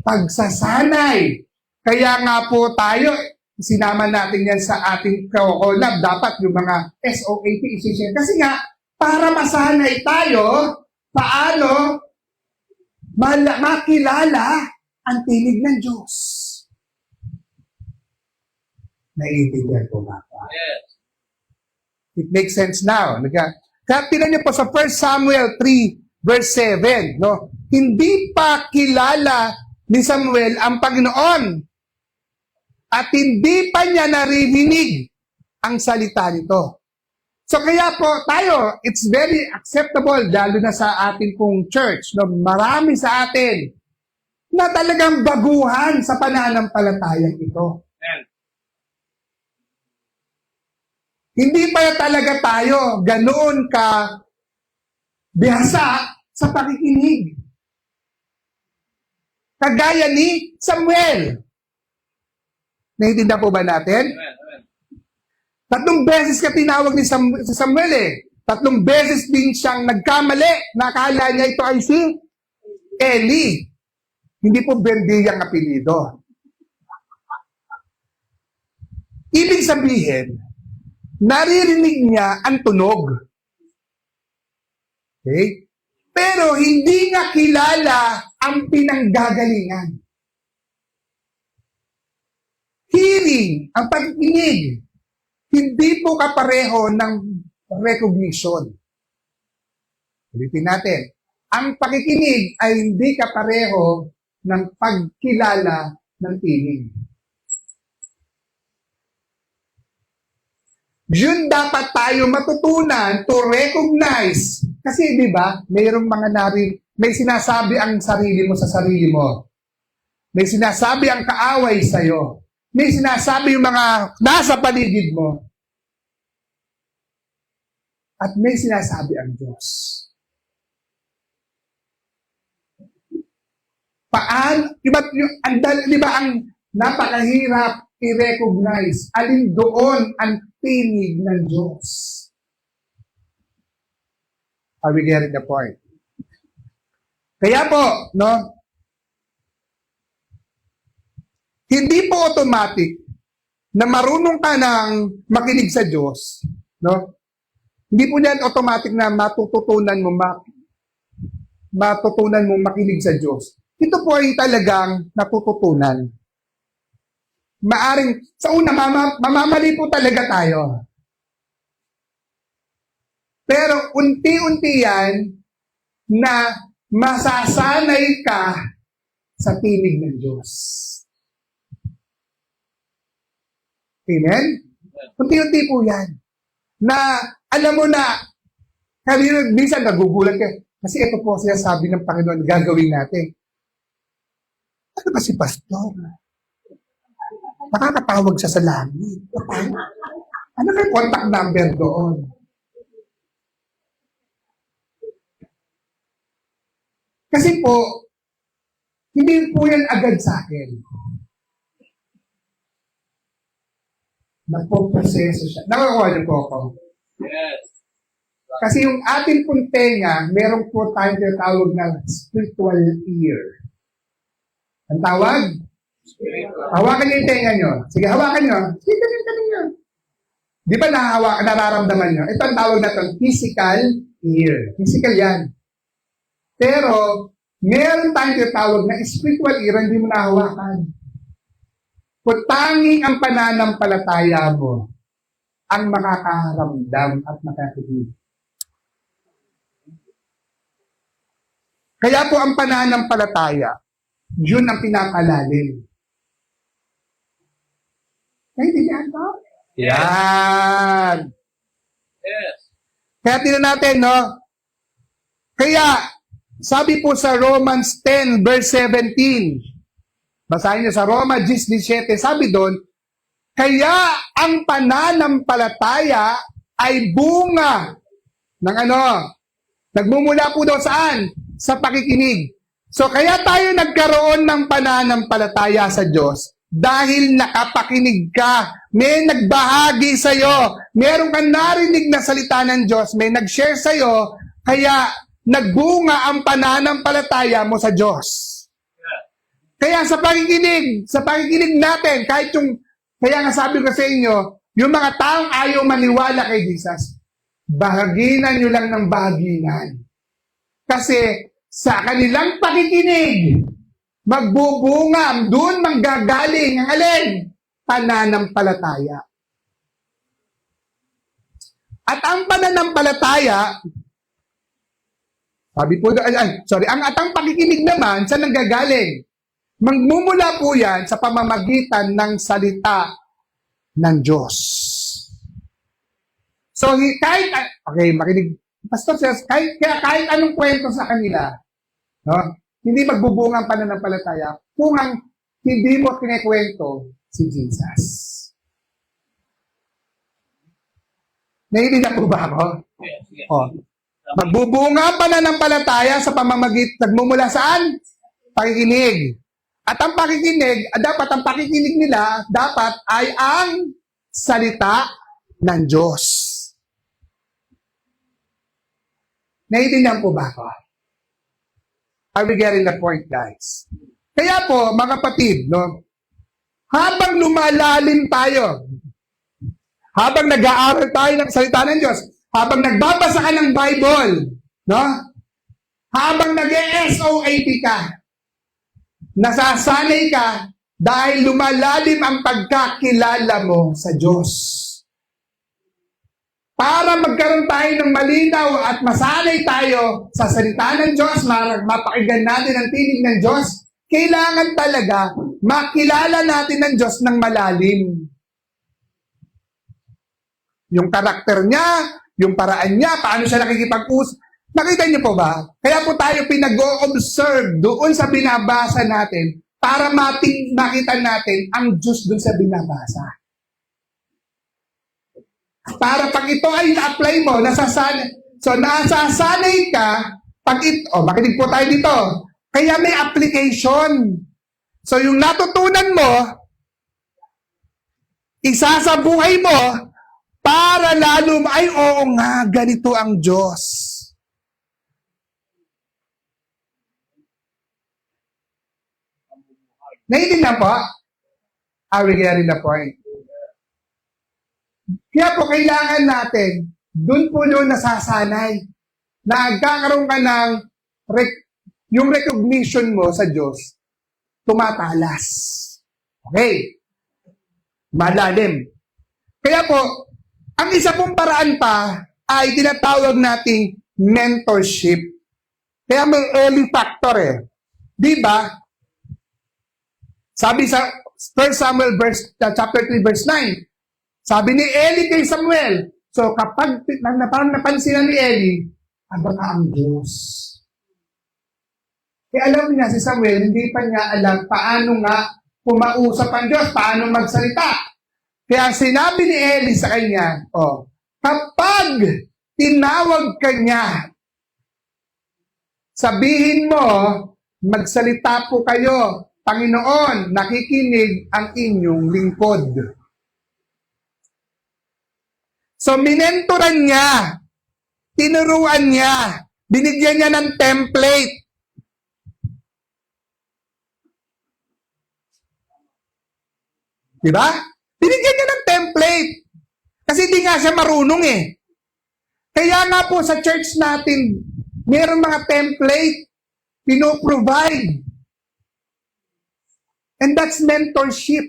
Pagsasanay. Kaya nga po tayo, sinama natin yan sa ating collab. Dapat yung mga SOAP isi-share. Kasi nga, para masanay tayo, paano makilala ang tinig ng Diyos. Naiintindihan ko ba? Yes. It makes sense now. Kaya tinan niyo po sa 1 Samuel 3, verse 7, hindi pa kilala ni Samuel ang Panginoon at hindi pa niya naririnig ang salita nito. So kaya po tayo, it's very acceptable, lalo na sa ating pong church, marami sa atin na talagang baguhan sa pananampalatayang ito. Amen. Hindi pa talaga tayo ganoon ka bihasa sa pakikinig. Kagaya ni Samuel. Naiintindihan po ba natin? Amen. Amen. 3 beses ka tinawag ni Samuel 3 beses din siyang nagkamali. Nakala niya ito ay si Eli. Hindi po Bendy ang apelido. Ibig sabihin, naririnig niya ang tunog. Okay? Pero hindi niya kilala ang pinanggagalingan. Hearing, ang pagkikinig, hindi po kapareho ng recognition. Ulitin natin. Ang pakikinig ay hindi kapareho ng pagkilala ng tinig. Yun dapat tayo matutunan to recognize. Kasi di ba, mayroong mga may sinasabi ang sarili mo sa sarili mo. May sinasabi ang kaaway sa'yo. May sinasabi yung mga nasa paligid mo. At may sinasabi ang Diyos. Di ba ang napakahirap i-recognize? Alin doon ang tinig ng Diyos? Are we getting the point? Kaya po, no? Hindi po automatic na marunong ka ng makinig sa Diyos, no? Hindi po yan automatic na matututunan mo makinig sa Diyos. Ito po ay talagang natututunan. Maaring, sa una, mamamali po talaga tayo. Pero unti-unti yan na masasanay ka sa tinig ng Diyos. Amen? Unti-unti po yan. Na, alam mo na, kanina, minsan nagugulat ka. Kasi ito po siya sabi ng Panginoon, gagawin natin. Ano ba si Pastor? Nakakatawag siya sa langit. Ano may contact number doon? Kasi po, hindi po yan agad sa akin. Nagpo-proseso siya. Nakakuha niyo po ako. Yes. Kasi yung ating pong tenga, meron po tayong tinatawag na spiritual ear. Ang tawag? Hawakan niyo yung tenga niyo. Sige, hawakan niyo. Sige, ganyan niyo. Di ba nararamdaman niyo? Ito ang tawag na ito, physical ear. Physical yan. Pero, meron tayong tinatawag na spiritual ear, hindi mo nahawakan. Kung tanging ang pananampalataya mo ang makakaramdam at makakinig. Kaya po ang pananampalataya, yun ang pinapalalim. Naintindihan ko? Yan! Yes. Kaya tingnan natin, no? Kaya, sabi po sa Romans 10, verse 17, basahin niyo sa Roma 10:17, sabi doon, kaya ang pananampalataya ay bunga ng ano? Nagmumula po daw saan? Sa pakikinig. So kaya tayo nagkaroon ng pananampalataya sa Diyos dahil nakapakinig ka. May nagbahagi sa'yo. Meron kang narinig na salita ng Diyos. May nag-share sa'yo. Kaya nagbunga ang pananampalataya mo sa Diyos. Kaya sa pakikinig natin, kaya nga sabi ko sa inyo, yung mga taong ayaw maniwala kay Jesus, bahaginan nyo lang ng bahaginan. Kasi sa kanilang pakikinig, magbubunga, doon manggagaling ang alin? Pananampalataya. At ang pananampalataya, sabi po, ang pakikinig naman, saan nanggagaling? Magmumula po yan sa pamamagitan ng salita ng Diyos. So, makinig. Pastor says, kahit anong kwento sa kanila, no? Hindi magbubunga ang pananampalataya kung ang hindi mo kinikwento si Jesus. Naiintindihan po ba ako? Yes. Yes. Magbubunga ang pananampalataya sa pamamagitan, nagmumula saan? Pakikinig. At ang pakikinig, dapat ang pakikinig nila, dapat ay ang salita ng Diyos. Naiintindihan po ba ako? Are we getting the point, guys? Kaya po, mga kapatid, no, habang lumalalim tayo, habang nag-aaral tayo ng salita ng Diyos, habang nagbabasa ka ng Bible, no, habang nag-SOAP ka, nasasanay ka dahil lumalalim ang pagkakilala mo sa Diyos. Para magkaroon tayo ng malinaw at masanay tayo sa salita ng Diyos, mapakinggan natin ang tinig ng Diyos, kailangan talaga makilala natin ng Diyos ng malalim. Yung karakter niya, yung paraan niya, paano siya nakikipag-usap. Nakita niyo po ba? Kaya po tayo pinag-o-observe doon sa binabasa natin para makita natin ang Diyos doon sa binabasa. Para pag ito ay na-apply mo, nasasanay. So, nasasanay ka, makinig po tayo dito. Kaya may application. So, yung natutunan mo, isa sa buhay mo, para lalo, ay oo nga, ganito ang Diyos. Naiintindihan po? We get the point. Kaya po kailangan natin, doon po yung nasasanay. Nagkakaroon ka ng yung recognition mo sa Diyos, tumatalas. Okay. Malalim. Kaya po, ang isa pong paraan pa ay tinatawag nating mentorship. Kaya may early factor eh. Di ba? Sabi sa 1 Samuel chapter 3 verse 9, sabi ni Eli kay Samuel, so kapag napansin ni Eli, aba nga ang Diyos. Kaya alam niya si Samuel, hindi pa niya alam paano nga pumausap ang Diyos, paano magsalita. Kaya sinabi ni Eli sa kanya, kapag tinawag ka niya, sabihin mo, magsalita po kayo, Panginoon, nakikinig ang inyong lingkod. So, minentoran niya, tinuruan niya, binigyan niya ng template. Diba? Binigyan niya ng template. Kasi hindi nga siya marunong eh. Kaya nga po sa church natin, mayroong mga template, pinoprovide. And that's mentorship.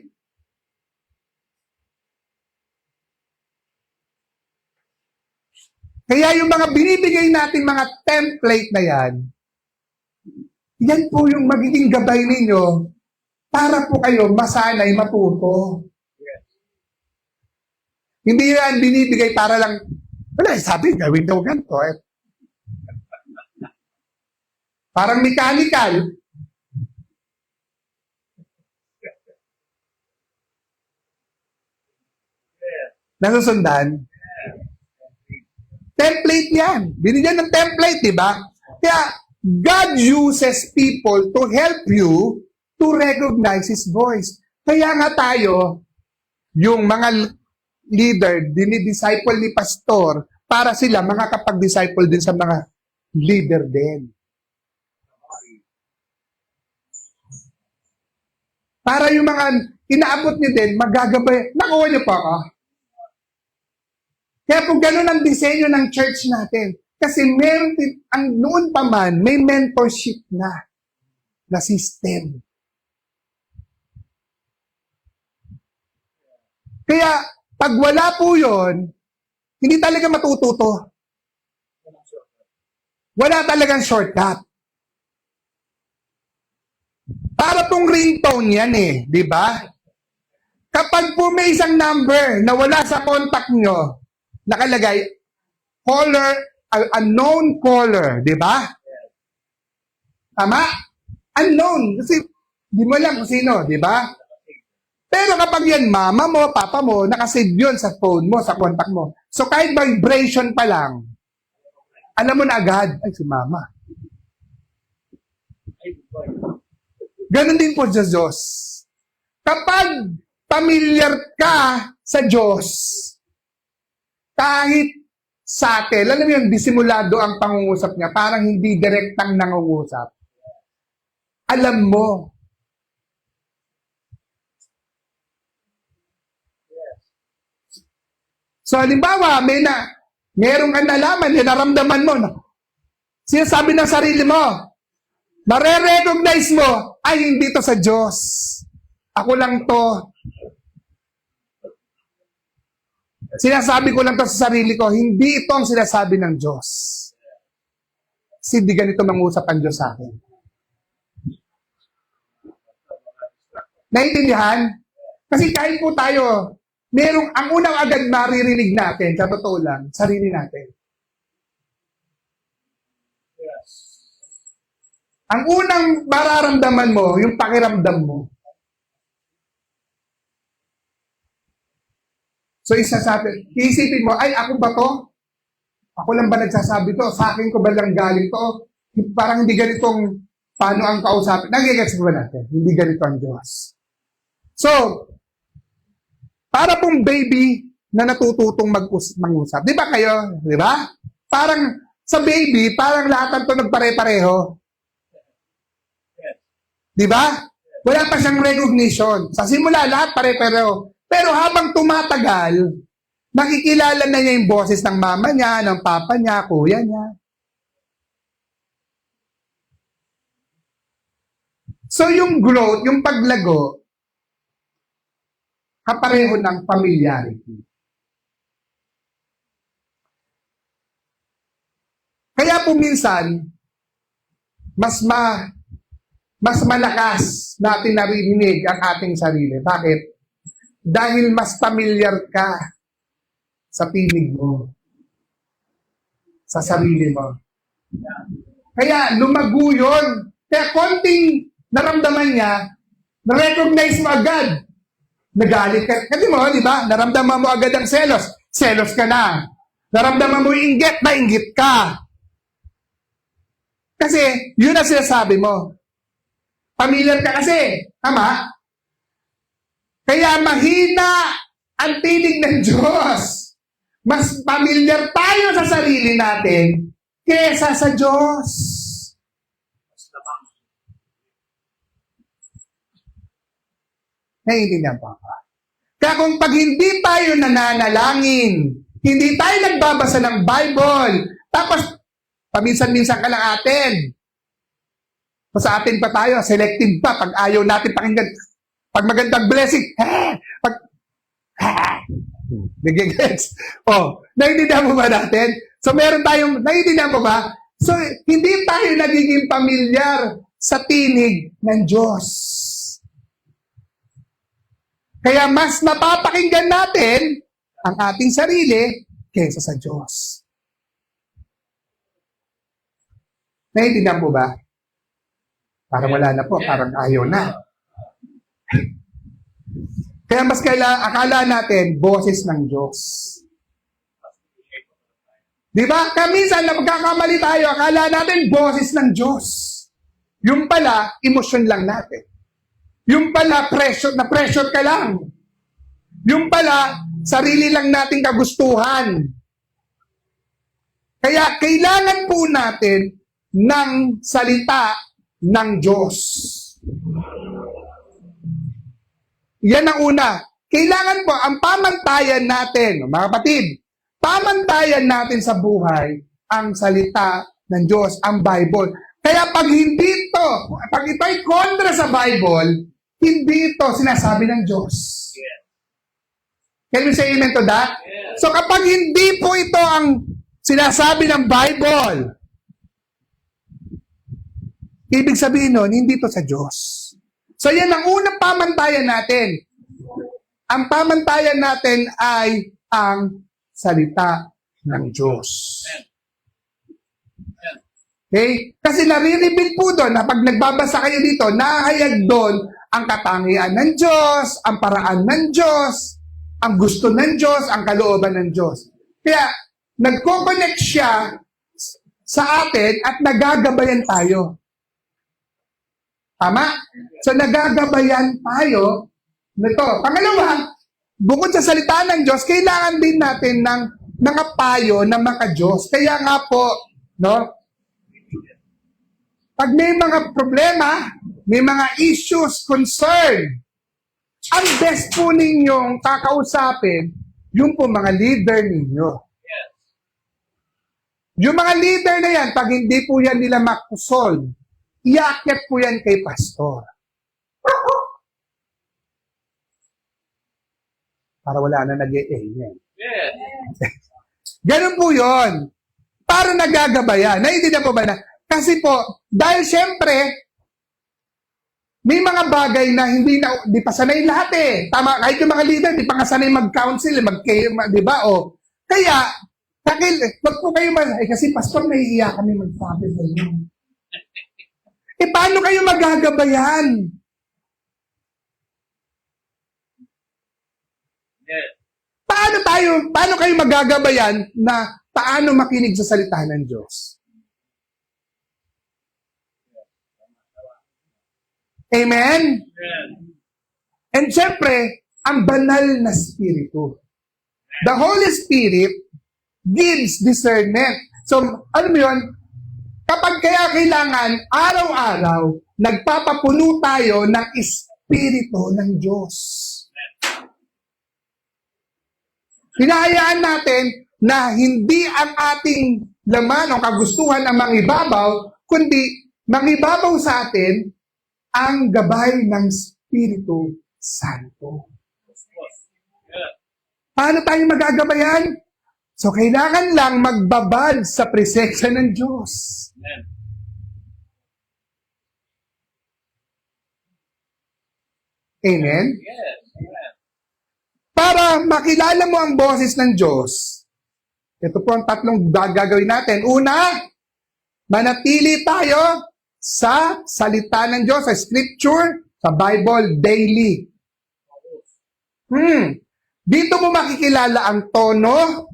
Kaya yung mga binibigay natin mga template na yan po yung magiging gabay ninyo para po kayo masanay matuto. Hindi yan binibigay para lang, wala, sabi, gawin daw ganito. Parang mechanical. Nasusundan? Template yan. Binigyan ng template, di ba? Kaya, God uses people to help you to recognize His voice. Kaya nga tayo, yung mga leader, dinidisciple ni pastor, para sila makakapag-disciple din sa mga leader din. Para yung mga inaabot nyo din, magagabay. Nakuha nyo pa ako? Kaya po ganun ang disenyo ng church natin. Kasi meron din, noon pa man, may mentorship na system. Kaya, pag wala po yun, hindi talaga matututo. Wala talagang shortcut. Para pong ringtone yan eh, di ba? Kapag po may isang number na wala sa contact nyo, nakalagay, caller, unknown caller, di ba? Tama? Unknown. Kasi, di mo alam kung sino, di ba? Pero kapag yan, mama mo, papa mo, nakasave yun sa phone mo, sa contact mo. So, kahit vibration pa lang, alam mo na agad, ay, si mama. Ganon din po sa Diyos. Kapag familiar ka sa Diyos, kahit subtle, alam mo yun, disimulado ang pangungusap niya, parang hindi direktang nangungusap. Alam mo. So, halimbawa, merong kang nalaman, naramdaman mo, sinasabi ng sarili mo, nare-recognize mo, ay, hindi to sa Diyos. Ako lang to. Sinasabi ko lang to sa sarili ko, hindi ito ang sinasabi ng Diyos. Kasi hindi ganito mangusap ang Diyos sa akin. Naintindihan? Kasi kahit po tayo, ang unang agad maririnig natin, sa totoo lang, sarili natin. Yes. Ang unang mararamdaman mo, yung pakiramdam mo. So, iisipin mo, ay, ako ba to? Ako lang ba nagsasabi to? Sa akin ko ba lang galing to? Parang hindi ganitong paano ang kausapin. Nagigets mo ba natin? Hindi ganito ang Diyos. So, para pong baby na natututong mag-usap. Di ba kayo? Di ba? Parang sa baby, parang lahat ng to nagpare-pareho. Di ba? Wala pa siyang recognition. Sa simula, lahat pare-pareho. Pero habang tumatagal, nakikilala na niya yung boses ng mama niya, ng papa niya, kuya niya. So yung growth, yung paglago, kapareho ng familiarity. Kaya po minsan, mas malakas natin narinig ang ating sarili. Bakit? Dahil mas familiar ka sa tinig mo, sa sarili mo. Kaya lumago yun. Kaya konting naramdaman niya, na-recognize mo agad. Nagalit ka. Kasi mo, di ba? Naramdaman mo agad ang selos. Selos ka na. Naramdaman mo yung inggit, nainggit ka. Kasi, yun ang sinasabi mo. Familiar ka kasi. Tama? Kaya mahina ang tinig ng Diyos. Mas familiar tayo sa sarili natin kesa sa Diyos. Naiintindihan pa ba? Kaya kung pag hindi tayo nananalangin, hindi tayo nagbabasa ng Bible, tapos paminsan-minsan ka lang atin. Sa atin pa tayo, selective pa, pag ayaw natin pakinggan, pag magandang blessing, nagigets. Naiintindihan mo ba natin? So meron tayong, naiintindihan mo ba? So hindi tayo nagiging pamilyar sa tinig ng Diyos. Kaya mas mapapakinggan natin ang ating sarili kaysa sa Diyos. Naiintindihan po ba? Parang wala na po, parang ayaw na. Kaya mas akala natin, boses ng Diyos. Di ba? Minsan na magkakamali tayo, akala natin, boses ng Diyos. Yung pala, emosyon lang natin. Yung pala, pressure ka lang. Yung pala, sarili lang nating kagustuhan. Kaya kailangan po natin ng salita ng Diyos. Yan ang una. Kailangan po, ang pamantayan natin, mga kapatid, pamantayan natin sa buhay ang salita ng Diyos, ang Bible. Kaya pag hindi ito, pag ito'y kontra sa Bible, hindi ito sinasabi ng Diyos. Yes. Can you say amen to that? Yes. So kapag hindi po ito ang sinasabi ng Bible, ibig sabihin nun, hindi ito sa Diyos. So yan ang unang pamantayan natin. Ang pamantayan natin ay ang salita ng Diyos. Okay? Kasi nare-reveal po doon na pag nagbabasa kayo dito, nahayag doon ang katangian ng Diyos, ang paraan ng Diyos, ang gusto ng Diyos, ang kalooban ng Diyos. Kaya nagko-connect siya sa atin at nagagabayan tayo. Tama? So nagagabayan tayo nito. Pangalawa, bukod sa salita ng Diyos, kailangan din natin ng mga payo ng mga Diyos. Kaya nga po, no? Pag may mga problema, may mga issues, concern, ang best po ninyong kakausapin, yung po mga leader ninyo. Yes. Yung mga leader na yan, pag hindi po yan nila makusolve, iakyat po yan kay pastor. Para wala na nag-e-amen. Yes. Ganun po yun. Para nagagabayan. Naiintindihan po ba na? Kasi po, dahil syempre, may mga bagay na di pa sanay lahat eh. Tama, kahit yung mga leader, di pa nga sanay mag-counsel, di ba? O, kaya, wag po kayo kasi pastor, nahihiya kami magsabi sa inyo. Paano kayo magagabayan? Yes. Paano kayo magagabayan na paano makinig sa salita ng Diyos? Amen? Yes. And syempre, ang banal na Espiritu. The Holy Spirit gives discernment. So, alam mo yun, kapag kaya kailangan, araw-araw, nagpapapuno tayo ng Espiritu ng Diyos. Hinahayaan natin na hindi ang ating laman o kagustuhan ang mangibabaw, kundi mangibabaw sa atin ang gabay ng Espiritu Santo. Yes. Paano tayo magagabayan? So, kailangan lang magbabad sa presensya ng Diyos. Amen. Amen? Yes. Amen. Para makilala mo ang boses ng Diyos, ito po ang tatlong gagawin natin. Una, manatili tayo sa salita ng Diyos, sa Scripture, sa Bible, daily. Dito mo makikilala ang tono,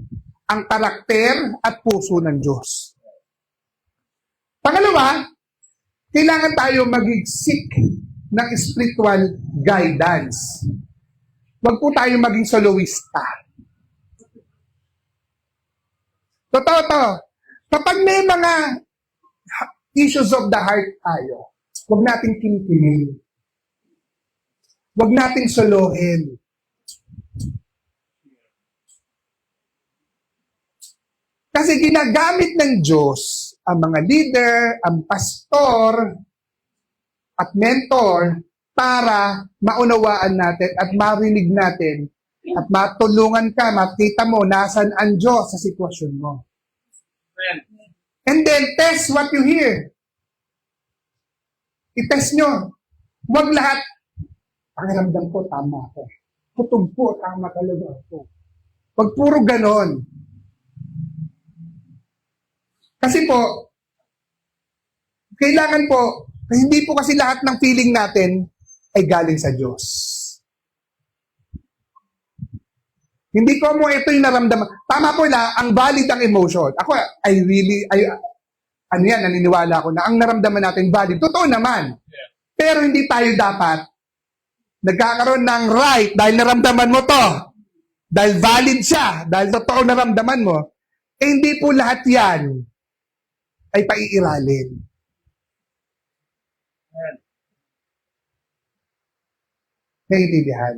ang karakter, at puso ng Diyos. Pangalawa, kailangan tayo mag-seek ng spiritual guidance. Huwag po tayo maging soloista. Totoo to. Kapag may mga issues of the heart tayo, huwag nating kinikinig. Huwag nating solohin. Kasi ginagamit ng Diyos ang mga leader, ang pastor, at mentor para maunawaan natin at marinig natin at matulungan ka, makita mo nasan ang Diyos sa sitwasyon mo. Amen. And then, test what you hear. I-test nyo. Huwag lahat, pakiramdam ko, tama ako. Kutog po, tama talaga ako. Huwag puro ganon. Kasi po, kailangan po, hindi po kasi lahat ng feeling natin ay galing sa Diyos. Hindi ko mo ito yung naramdaman. Tama po na, ang valid ang emotion. Ako, naniniwala ako na ang naramdaman natin valid. Totoo naman. Pero hindi tayo dapat nagkakaroon ng right dahil naramdaman mo to. Dahil valid siya. Dahil totoo naramdaman mo. Hindi po lahat yan ay paiiralin. Naiintindihan?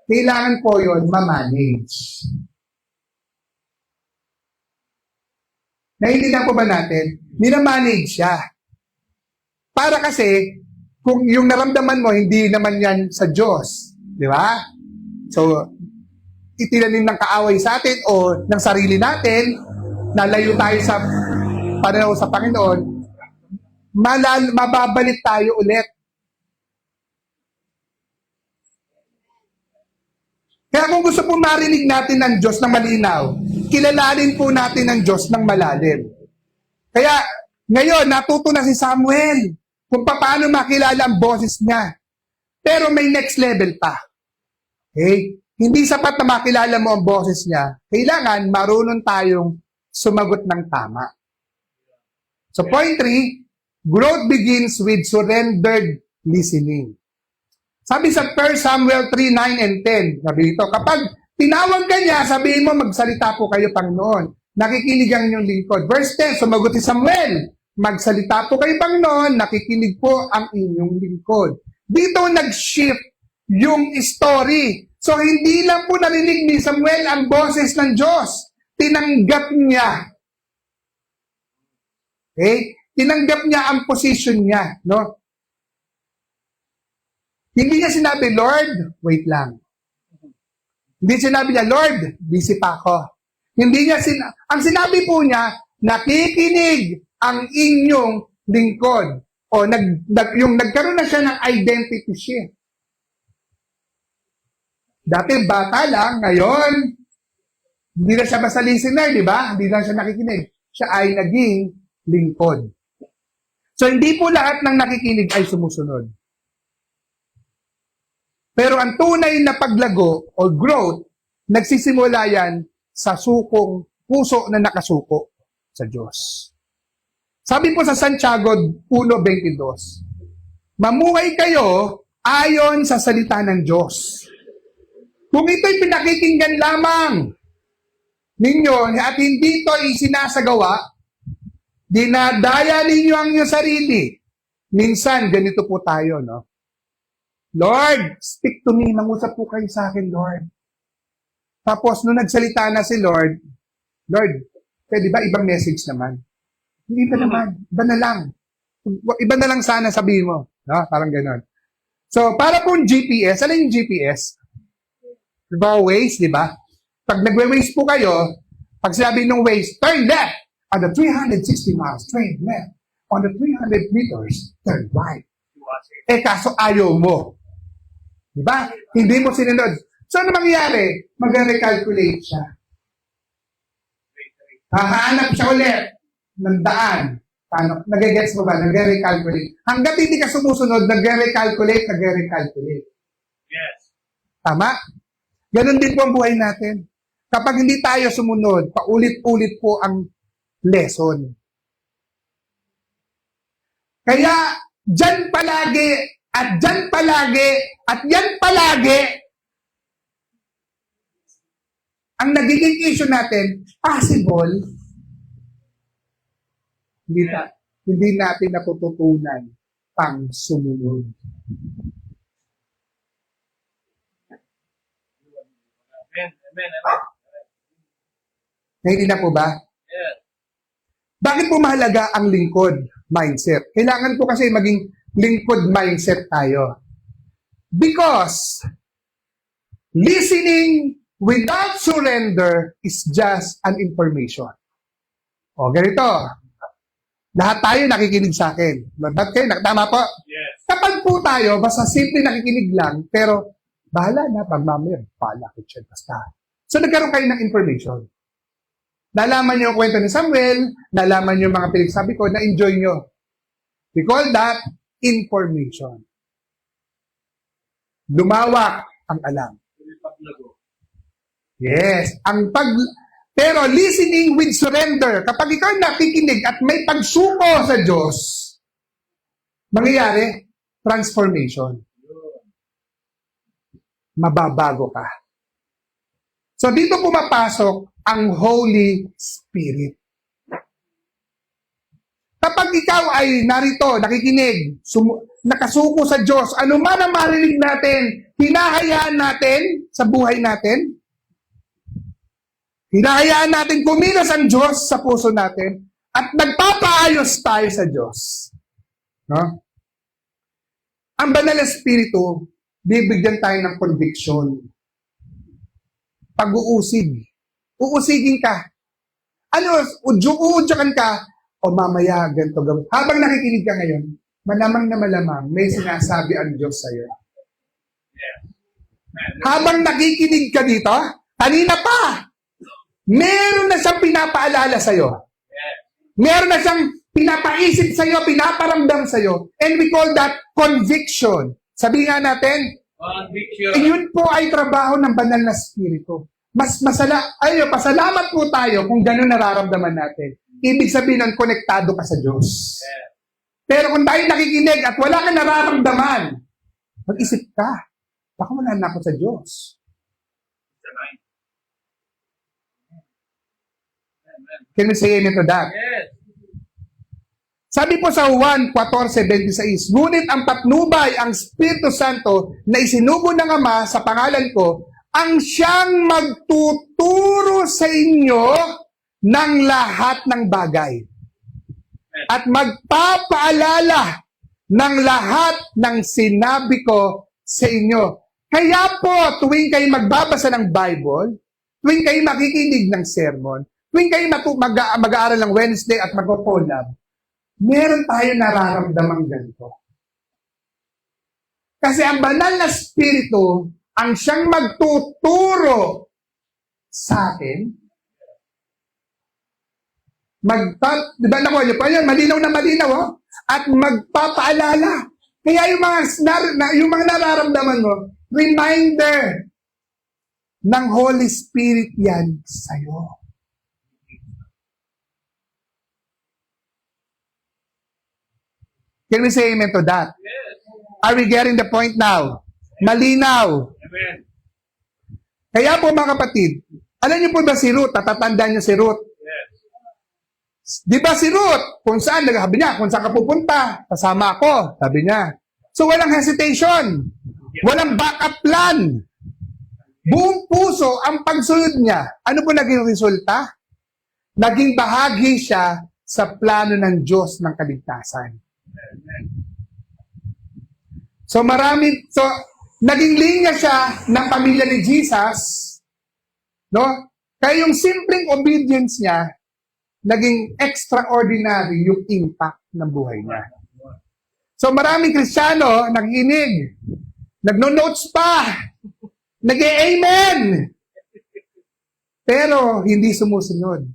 Kailangan po yun ma-manage. Naiintindihan po ba natin? Minamanage siya. Para kasi, kung yung naramdaman mo, hindi naman yan sa Diyos. Di ba? So, itinanim ng kaaway sa atin o ng sarili natin, nalayo tayo sa pananaw sa Panginoon, mababalik tayo ulit. Kaya kung gusto po marinig natin ng Diyos ng malinaw, kilalanin po natin ng Diyos ng malalim. Kaya ngayon, natuto na si Samuel kung paano makilala ang boses niya. Pero may next level pa. Okay? Hindi sapat na makilala mo ang boses niya. Kailangan marunong tayong sumagot ng tama. So point 3, growth begins with surrendered listening. Sabi sa 1 Samuel 3, 9 and 10, sabi ito, kapag tinawag ka niya, sabihin mo, magsalita po kayo, Panginoon. Nakikinig ang inyong lingkod. Verse 10, sumagot si Samuel, magsalita po kayo, Panginoon, nakikinig po ang inyong lingkod. Dito nag-shift yung story. So, hindi lang po narinig ni Samuel ang boses ng Diyos. Tinanggap niya. Okay? Tinanggap niya ang position niya, no? Hindi niya sinabi, Lord, wait lang. Hindi sinabi niya, Lord, busy pa ako. Hindi niya ang sinabi po niya, nakikinig ang inyong lingkod. O O, yung nagkaroon na siya ng identity shift. Dati bata lang, ngayon, hindi na siya basta listener, di ba? Hindi na siya nakikinig. Siya ay naging lingkod. So, hindi po lahat ng nakikinig ay sumusunod. Pero ang tunay na paglago o growth, nagsisimula yan sa sukong puso na nakasuko sa Diyos. Sabi po sa Santiago 1:22, mamuhay kayo ayon sa salita ng Diyos. Kung ito'y pinakikinggan lamang ninyo at hindi ito isinasagawa, dinadaya ninyo ang inyong sarili. Minsan, ganito po tayo, no? Lord, speak to me. Mangusap po kayo sa akin, Lord. Tapos, nung nagsalita na si Lord, Lord, pwede ba ibang message naman? Hindi ba naman? Iba na lang. Iba na lang sana sabihin mo. No? Parang gano'n. So, para pong GPS, ano yung GPS? Diba, Waze, di ba? Pag nagwe-Waze po kayo, pag sinabi ng Waze, turn left on the 360 miles, turn left. On the 300 meters, turn right. Eh, kaso ayaw mo. Di ba? Hindi mo sinunod. So, ano mangyayari? Mag-recalculate siya. Hahanap siya ulit ng daan. Paano? Nag-gets mo ba? Nag-recalculate. Hanggat hindi ka sumusunod, nag-recalculate. Yes. Tama? Ganon din po ang buhay natin. Kapag hindi tayo sumunod, paulit-ulit po ang lesson. Kaya, dyan palagi, at dyan palagi, at yan palagi, ang nagiging issue natin, possible, hindi natin natututunan pang sumunod. Amen. Hindi na po ba? Yes. Bakit po mahalaga ang lingkod mindset? Kailangan po kasi maging lingkod mindset tayo. Because listening without surrender is just an information. O, ganito. Lahat tayo nakikinig sa akin. Ba't kayo? Tama po? Yes. Kapag po tayo, basta simple nakikinig lang, pero bahala na, pag mamaya, bahala ko siya, basta. So, nagkaroon kayo ng information. Nalaman niyo ang kwento ni Samuel, nalaman niyo mga pinagsabi ko, na-enjoy niyo. We call that information. Lumawak ang alam. Yes. Pero listening with surrender, kapag ikaw nakikinig at may pagsuko sa Diyos, mangyayari, transformation. Mababago ka. So dito pumapasok ang Holy Spirit. Kapag ikaw ay narito, nakikinig, nakasuko sa Diyos, ano man ang marinig natin, hinahayaan natin sa buhay natin, hinahayaan natin kumilos ang Diyos sa puso natin, at nagpapaayos tayo sa Diyos. No? Ang Banal na Espiritu, bibigyan tayo ng conviction. Pag-uusig. Uusigin ka. Ano, uudyakan ka, o mamaya, ganito gawin. Habang nakikinig ka ngayon, malamang na malamang, may sinasabi ang Diyos sa'yo. Habang nakikinig ka dito, kanina pa, meron na siyang pinapaalala sa'yo. Meron na siyang pinapaisip sa'yo, pinaparamdam sa'yo. And we call that conviction. Sabihin nga natin, yun po ay trabaho ng Banal na Espiritu. Pasalamat po tayo kung gano'n nararamdaman natin. Ibig sabihin ng konektado ka sa Diyos. Pero kung tayo nakikinig at wala ka nararamdaman, mag-isip ka, baka wala na ako sa Diyos. Can we say amen to that? Yes. Sabi po sa Juan 14:26, ngunit ang patnubay, ang Espiritu Santo na isinugo ng Ama sa pangalan ko, ang siyang magtuturo sa inyo ng lahat ng bagay. At magpapaalala ng lahat ng sinabi ko sa inyo. Kaya po, tuwing kayo magbabasa ng Bible, tuwing kayo makikinig ng sermon, tuwing kayo mag-aaral ng Wednesday at magpo-collab, meron tayo nararamdamang ganito. Kasi ang banal na spirito, ang siyang magtuturo sa atin, di ba nakuha niyo pa yan? Malinaw na malinaw, oh? At magpapaalala. Kaya yung mga nararamdaman mo, reminder ng Holy Spirit yan sa'yo. Can we say amen to that? Yes. Are we getting the point now? Malinaw. Amen. Kaya po mga kapatid, alam niyo po ba si Ruth? Tatatandaan niyo si Ruth. Yes. Di ba si Ruth? Kung saan, sabi niya, kung saan ka pupunta, kasama ako, sabi niya. So walang hesitation. Walang backup plan. Buong puso ang pagsunod niya. Ano po naging resulta? Naging bahagi siya sa plano ng Diyos ng kaligtasan. So naging linya siya ng pamilya ni Jesus, no? Kaya yung simpleng obedience niya, naging extraordinary yung impact ng buhay niya. So maraming Kristiyano, nakikinig, nagno-notes pa, nag-amen, pero hindi sumusunod.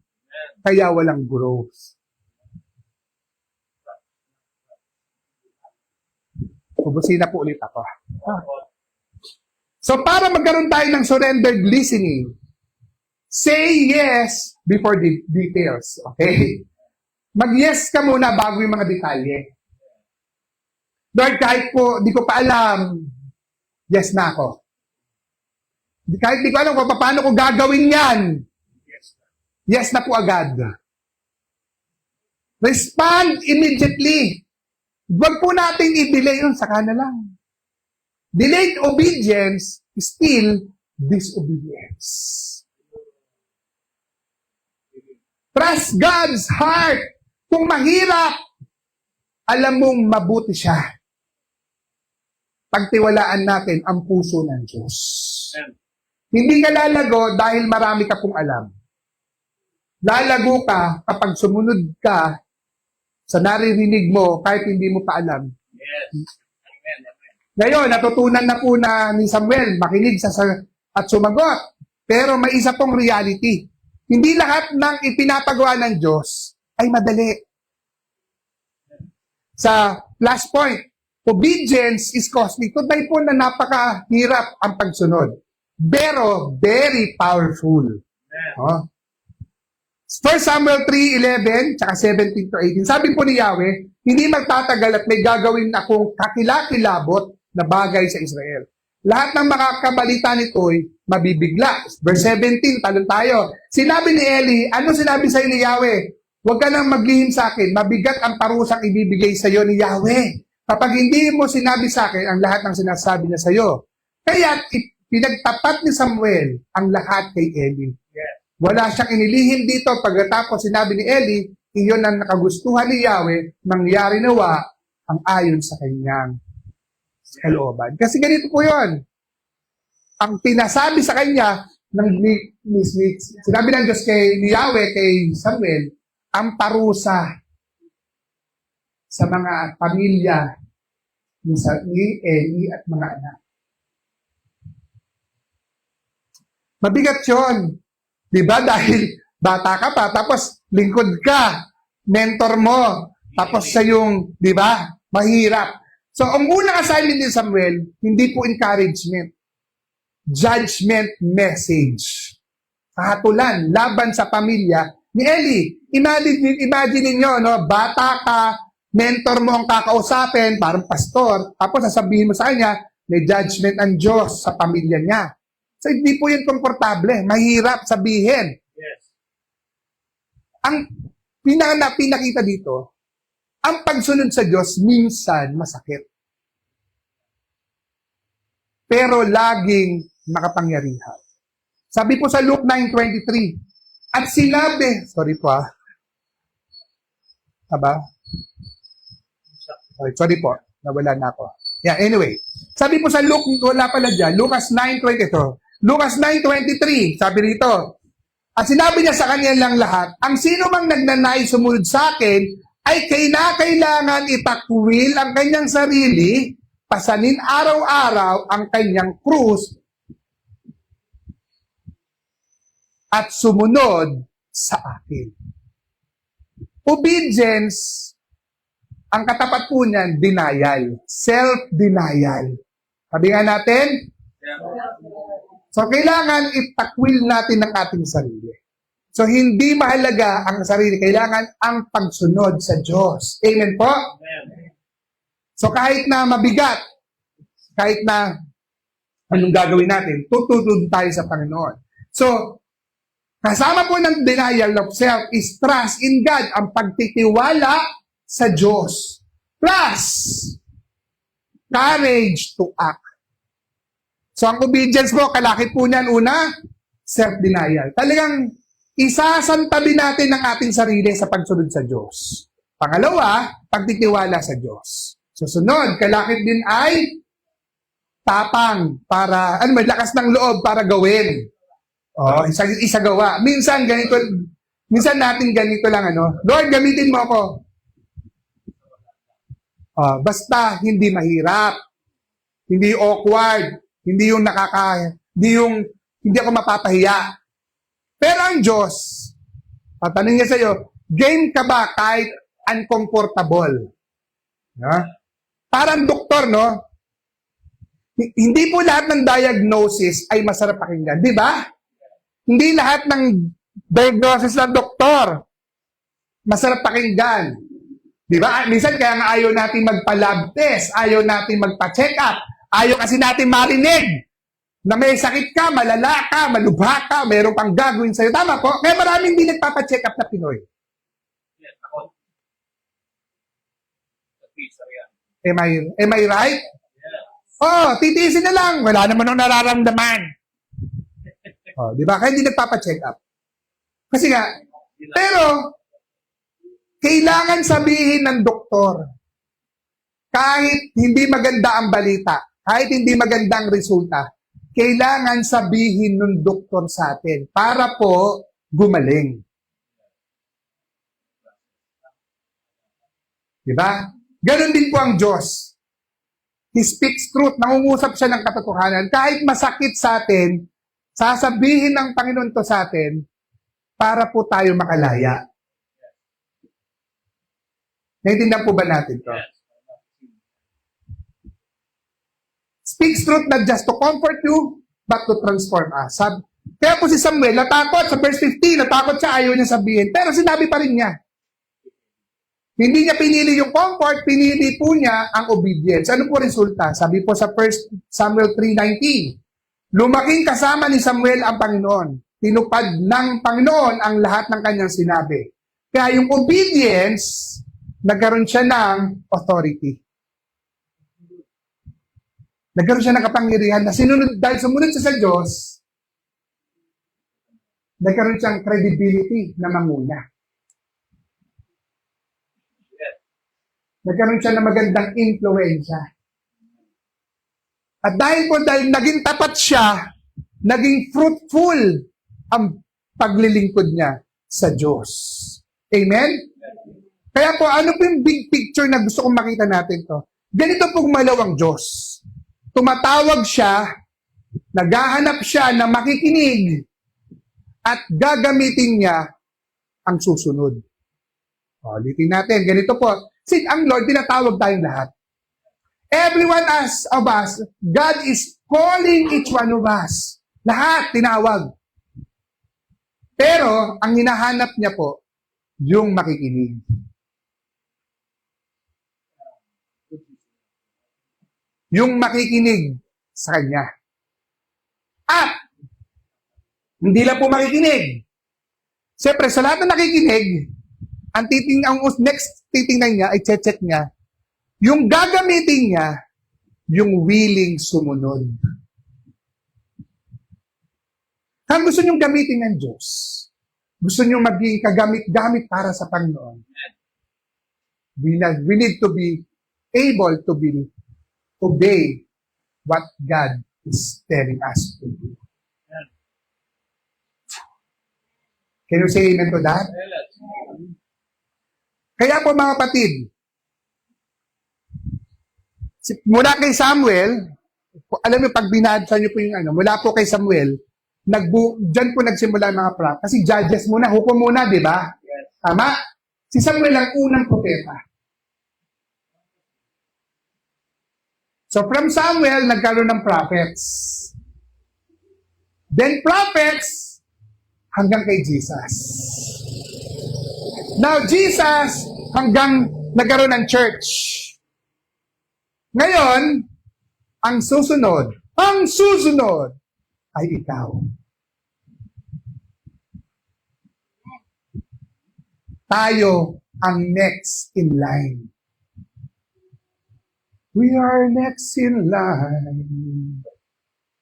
Kaya walang growth. Pubusin na po ulit ako. So para magkaroon tayo ng surrendered listening, say yes before the details. Okay? Mag-yes ka muna bago yung mga detalye. Lord, kahit po di ko pa alam, yes na ako. Kahit di ko alam kung paano ko gagawin yan, yes na po agad. Respond immediately. Huwag po natin i-delay yun, saka na lang. Delayed obedience is still disobedience. Trust God's heart. Kung mahirap, alam mong mabuti siya. Pagtiwalaan natin ang puso ng Diyos. Hindi ka lalago dahil marami ka pong alam. Lalago ka kapag sumunod ka sa naririnig mo kahit hindi mo pa alam. Yes. Amen. Amen. Ngayon, natutunan na po na ni Samuel makinig at sumagot. Pero may isa pong reality. Hindi lahat ng ipinapagawa ng Diyos ay madali. Sa last point, obedience is costly. Tunay po na napakahirap ang pagsunod. Pero very powerful. Oh. 1 Samuel 3:11 tsaka 17 to 18. Sabi po ni Yahweh, hindi magtatagal at may gagawin akong kakilakilabot na bagay sa Israel. Lahat ng makakabalita nito'y mabibigla. Verse 17, talon tayo. Sinabi ni Eli, ano sinabi sa'yo ni Yahweh? Huwag ka nang maglihim sa akin, mabigat ang parusang ibibigay sa'yo ni Yahweh. Kapag hindi mo sinabi sa akin ang lahat ng sinasabi niya sa'yo. Kaya pinagtapat ni Samuel ang lahat kay Eli. Wala siyang inilihim dito pagkatapos sinabi ni Eli, iyon ang nakagustuhan ni Yahweh, mangyari nawa ang ayon sa kanyang kalooban. Kasi ganito po yun. Ang pinasabi sa kanya, sinabi ng Diyos ni Yahweh, kay Samuel, ang parusa sa mga pamilya ni Eli at mga anak. Mabigat yun. Diba? Dahil bata ka pa, tapos lingkod ka, mentor mo, tapos siya yung, diba? Mahirap. So, ang unang assignment ni Samuel, hindi po encouragement. Judgment message. Kahatulan, laban sa pamilya ni Eli. Imagine ninyo, no? Bata ka, mentor mo ang kakausapin, parang pastor, tapos sasabihin mo sa kanya, may judgment ang Diyos sa pamilya niya. So, hindi po yun komportable. Mahirap sabihin. Yes. Ang pinakita dito, ang pagsunod sa Diyos minsan masakit. Pero laging makapangyarihan. Sabi po sa Luke 9:23, at sinabi, sorry po sorry po, nawala na ako. Yeah, anyway. Sabi po sa Luke, wala pala dyan, Lucas 9:22. Lucas 9:23, sabi rito, at sinabi niya sa kanya lang lahat, ang sino mang nagnanais sumunod sa akin ay kailangan itakwil ang kanyang sarili, pasanin araw-araw ang kanyang krus, at sumunod sa akin. Obedience, ang katapat po niyan, denial. Self-denial. Sabi nga natin, so kailangan itakwil natin ang ating sarili. So hindi mahalaga ang sarili, kailangan ang pagsunod sa Diyos. Amen po? So kahit na mabigat, kahit na anong gagawin natin, tutulog tayo sa Panginoon. So, kasama po ng denial of self is trust in God, ang pagtitiwala sa Diyos. Plus, courage to act. So, ang obedience mo, kalakip po niyan, una, self-denial. Talagang isasantabi natin ang ating sarili sa pagsunod sa Diyos. Pangalawa, pagtitiwala sa Diyos. Susunod, kalakip din ay tapang para, may lakas ng loob para gawin. Isagawa. Minsan natin ganito lang, Lord, gamitin mo ako. Basta hindi mahirap, hindi awkward, hindi ako mapapahiya. Pero ang Diyos, tatanungin niya sa'yo, game ka ba kahit uncomfortable? Parang doktor, no? Hindi po lahat ng diagnosis ay masarap pakinggan, di ba? Hindi lahat ng diagnosis ng doktor masarap pakinggan. Di ba? Minsan kaya nga ayaw natin magpa-lab test, ayaw natin magpa-check up, ayaw kasi natin marinig na may sakit ka, malala ka, malubha ka, mayroon kang gagawin sa'yo. Tama po? Kaya maraming hindi nagpapacheck up na Pinoy. Yes, ako. Am I right? Titiisin na lang. Wala naman akong nararamdaman. Di ba? Kaya hindi nagpapacheck up. Kasi nga, pero, kailangan sabihin ng doktor, kahit hindi maganda ang balita, kahit hindi maganda ang resulta, kailangan sabihin ng doktor sa atin para po gumaling. Diba? Ganon din po ang Diyos. He speaks truth. Nangungusap siya ng katotohanan. Kahit masakit sa atin, sasabihin ng Panginoon to sa atin para po tayo makalaya. Naintindihan po ba natin to? Speaks truth not just to comfort you, but to transform us. Kaya po si Samuel, natakot sa verse 15, natakot siya, ayaw niya sabihin. Pero sinabi pa rin niya. Hindi niya pinili yung comfort, pinili po niya ang obedience. Ano po resulta? Sabi po sa 1 Samuel 3:19, lumaking kasama ni Samuel ang Panginoon. Tinupad ng Panginoon ang lahat ng kanyang sinabi. Kaya yung obedience, nagkaroon siya ng authority. Nagkaroon siya ng kapangyarihan na dahil sumunod siya sa Diyos, nagkaroon siyang credibility na manguna. Nagkaroon siya ng magandang influensya. At dahil naging tapat siya, naging fruitful ang paglilingkod niya sa Diyos. Amen? Kaya po, ano po yung big picture na gusto kong makita natin to? Ganito pong malawang Diyos. Tumatawag siya, naghahanap siya na makikinig, at gagamitin niya ang susunod. Ulitin natin, ganito po. Since ang Lord, tinatawag tayong lahat. Everyone of us, God is calling each one of us. Lahat, tinawag. Pero, ang hinahanap niya po, yung makikinig. Yung makikinig sa Kanya. At, hindi lang po makikinig. Siyempre, sa lahat na nakikinig, ang next titingnan niya, ay check niya, yung gagamitin niya, yung willing sumunod. Kung gusto niyong gamitin ng Diyos, gusto niyong maging kagamit-gamit para sa Panginoon, we need to be able to obey what God is telling us to do. Can you say amen to that? Kaya po mga kapatid, mula kay Samuel, alam niyo, pag binasa niyo po yung mula po kay Samuel, dyan po nagsimula ang mga prophet. Kasi judges muna, hukom muna, di ba? Tama? Si Samuel ang unang propeta. So from Samuel, nagkaroon ng prophets. Then prophets, hanggang kay Jesus. Now, Jesus, hanggang nagkaroon ng church. Ngayon, ang susunod ay ikaw. Tayo ang next in line. We are next in line.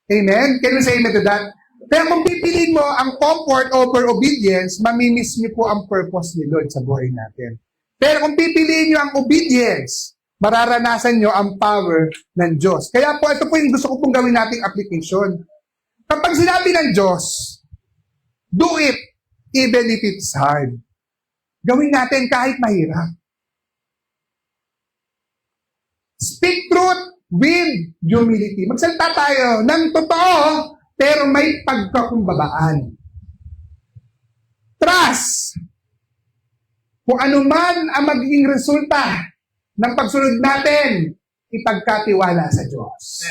Amen? Can you say amen to that? Kaya kung pipiliin mo ang comfort over obedience, mamimiss niyo po ang purpose ni Lord sa buhay natin. Pero kung pipiliin niyo ang obedience, mararanasan nyo ang power ng Diyos. Kaya po, ito po yung gusto ko pong gawin nating application. Kapag sinabi ng Diyos, do it even if it's hard. Gawin natin kahit mahirap. Speak truth with humility. Magsalita tayo ng totoo, pero may pagkakumbabaan. Trust. Kung ano man ang magiging resulta ng pagsunod natin, ipagkatiwala sa Diyos.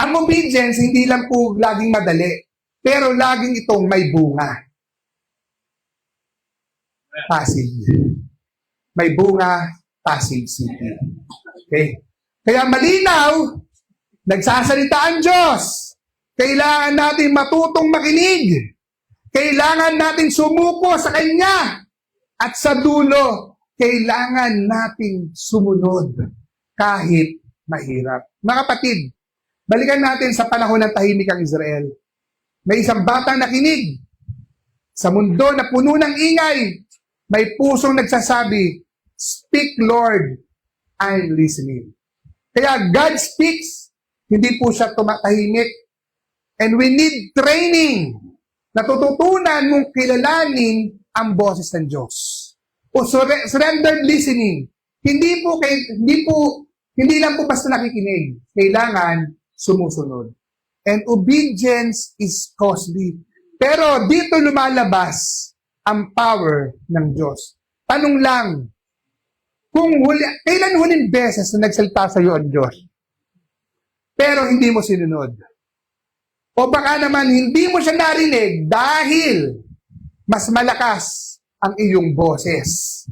Ang obedience, hindi lang po laging madali, pero laging itong may bunga. Pasig. May bunga, Pasig City. Okay? Kaya malinaw, nagsasalita ang Diyos. Kailangan natin matutong makinig. Kailangan natin sumuko sa Kanya. At sa dulo, kailangan nating sumunod kahit mahirap. Mga kapatid, balikan natin sa panahon ng tahimik ang Israel. May isang batang nakinig. Sa mundo na puno ng ingay, may pusong nagsasabi, "Speak, Lord, I'm listening." Kaya God speaks, hindi po siya tumatahimik. And we need training. Natututunan mong kilalanin ang boses ng Diyos. O surrendered listening. Hindi lang po basta nakikinig. Kailangan sumusunod. And obedience is costly. Pero dito lumalabas ang power ng Diyos. Tanong lang, kailan huling beses na nagsalita sa iyo ang Diyos? Pero hindi mo sinunod. O baka naman hindi mo siya narinig dahil mas malakas ang iyong boses.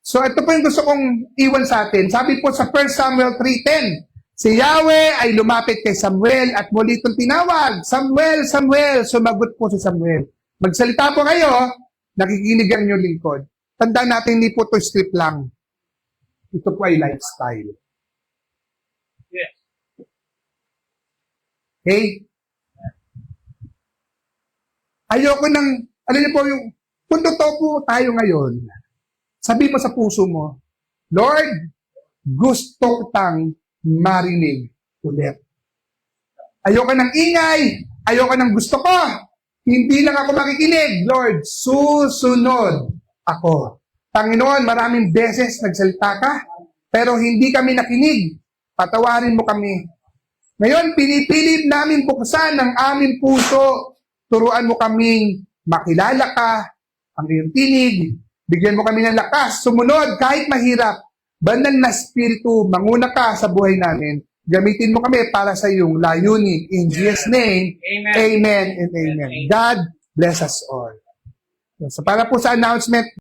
So ito po yung gusto kong iwan sa atin. Sabi po sa 1 Samuel 3:10, si Yahweh ay lumapit kay Samuel at muli itong tinawag, "Samuel, Samuel." Sumagot po si Samuel. Magsalita po kayo, nakikinig ang inyong lingkod. Tandaan natin, hindi po ito script lang. Ito po ay lifestyle. Yes. Okay? Ayoko nang, alam niyo po yung, kung totoo po tayo ngayon, sabi mo sa puso mo, "Lord, gusto kitang marinig ulit. Ayoko ng ingay, ayoko ng gusto ko. Hindi lang ako makikinig. Lord, susunod ako." Panginoon, maraming beses nagsalita ka, pero hindi kami nakinig. Patawarin mo kami. Ngayon, pinipilit namin buksan ang aming puso. Turuan mo kaming makilala ka, ang iyong tinig. Bigyan mo kami ng lakas, sumunod kahit mahirap. Banal na Espiritu, manguna ka sa buhay namin. Gamitin mo kami para sa iyong layunin. In Jesus' name, Amen. amen and amen. God bless us all. So para po sa announcement,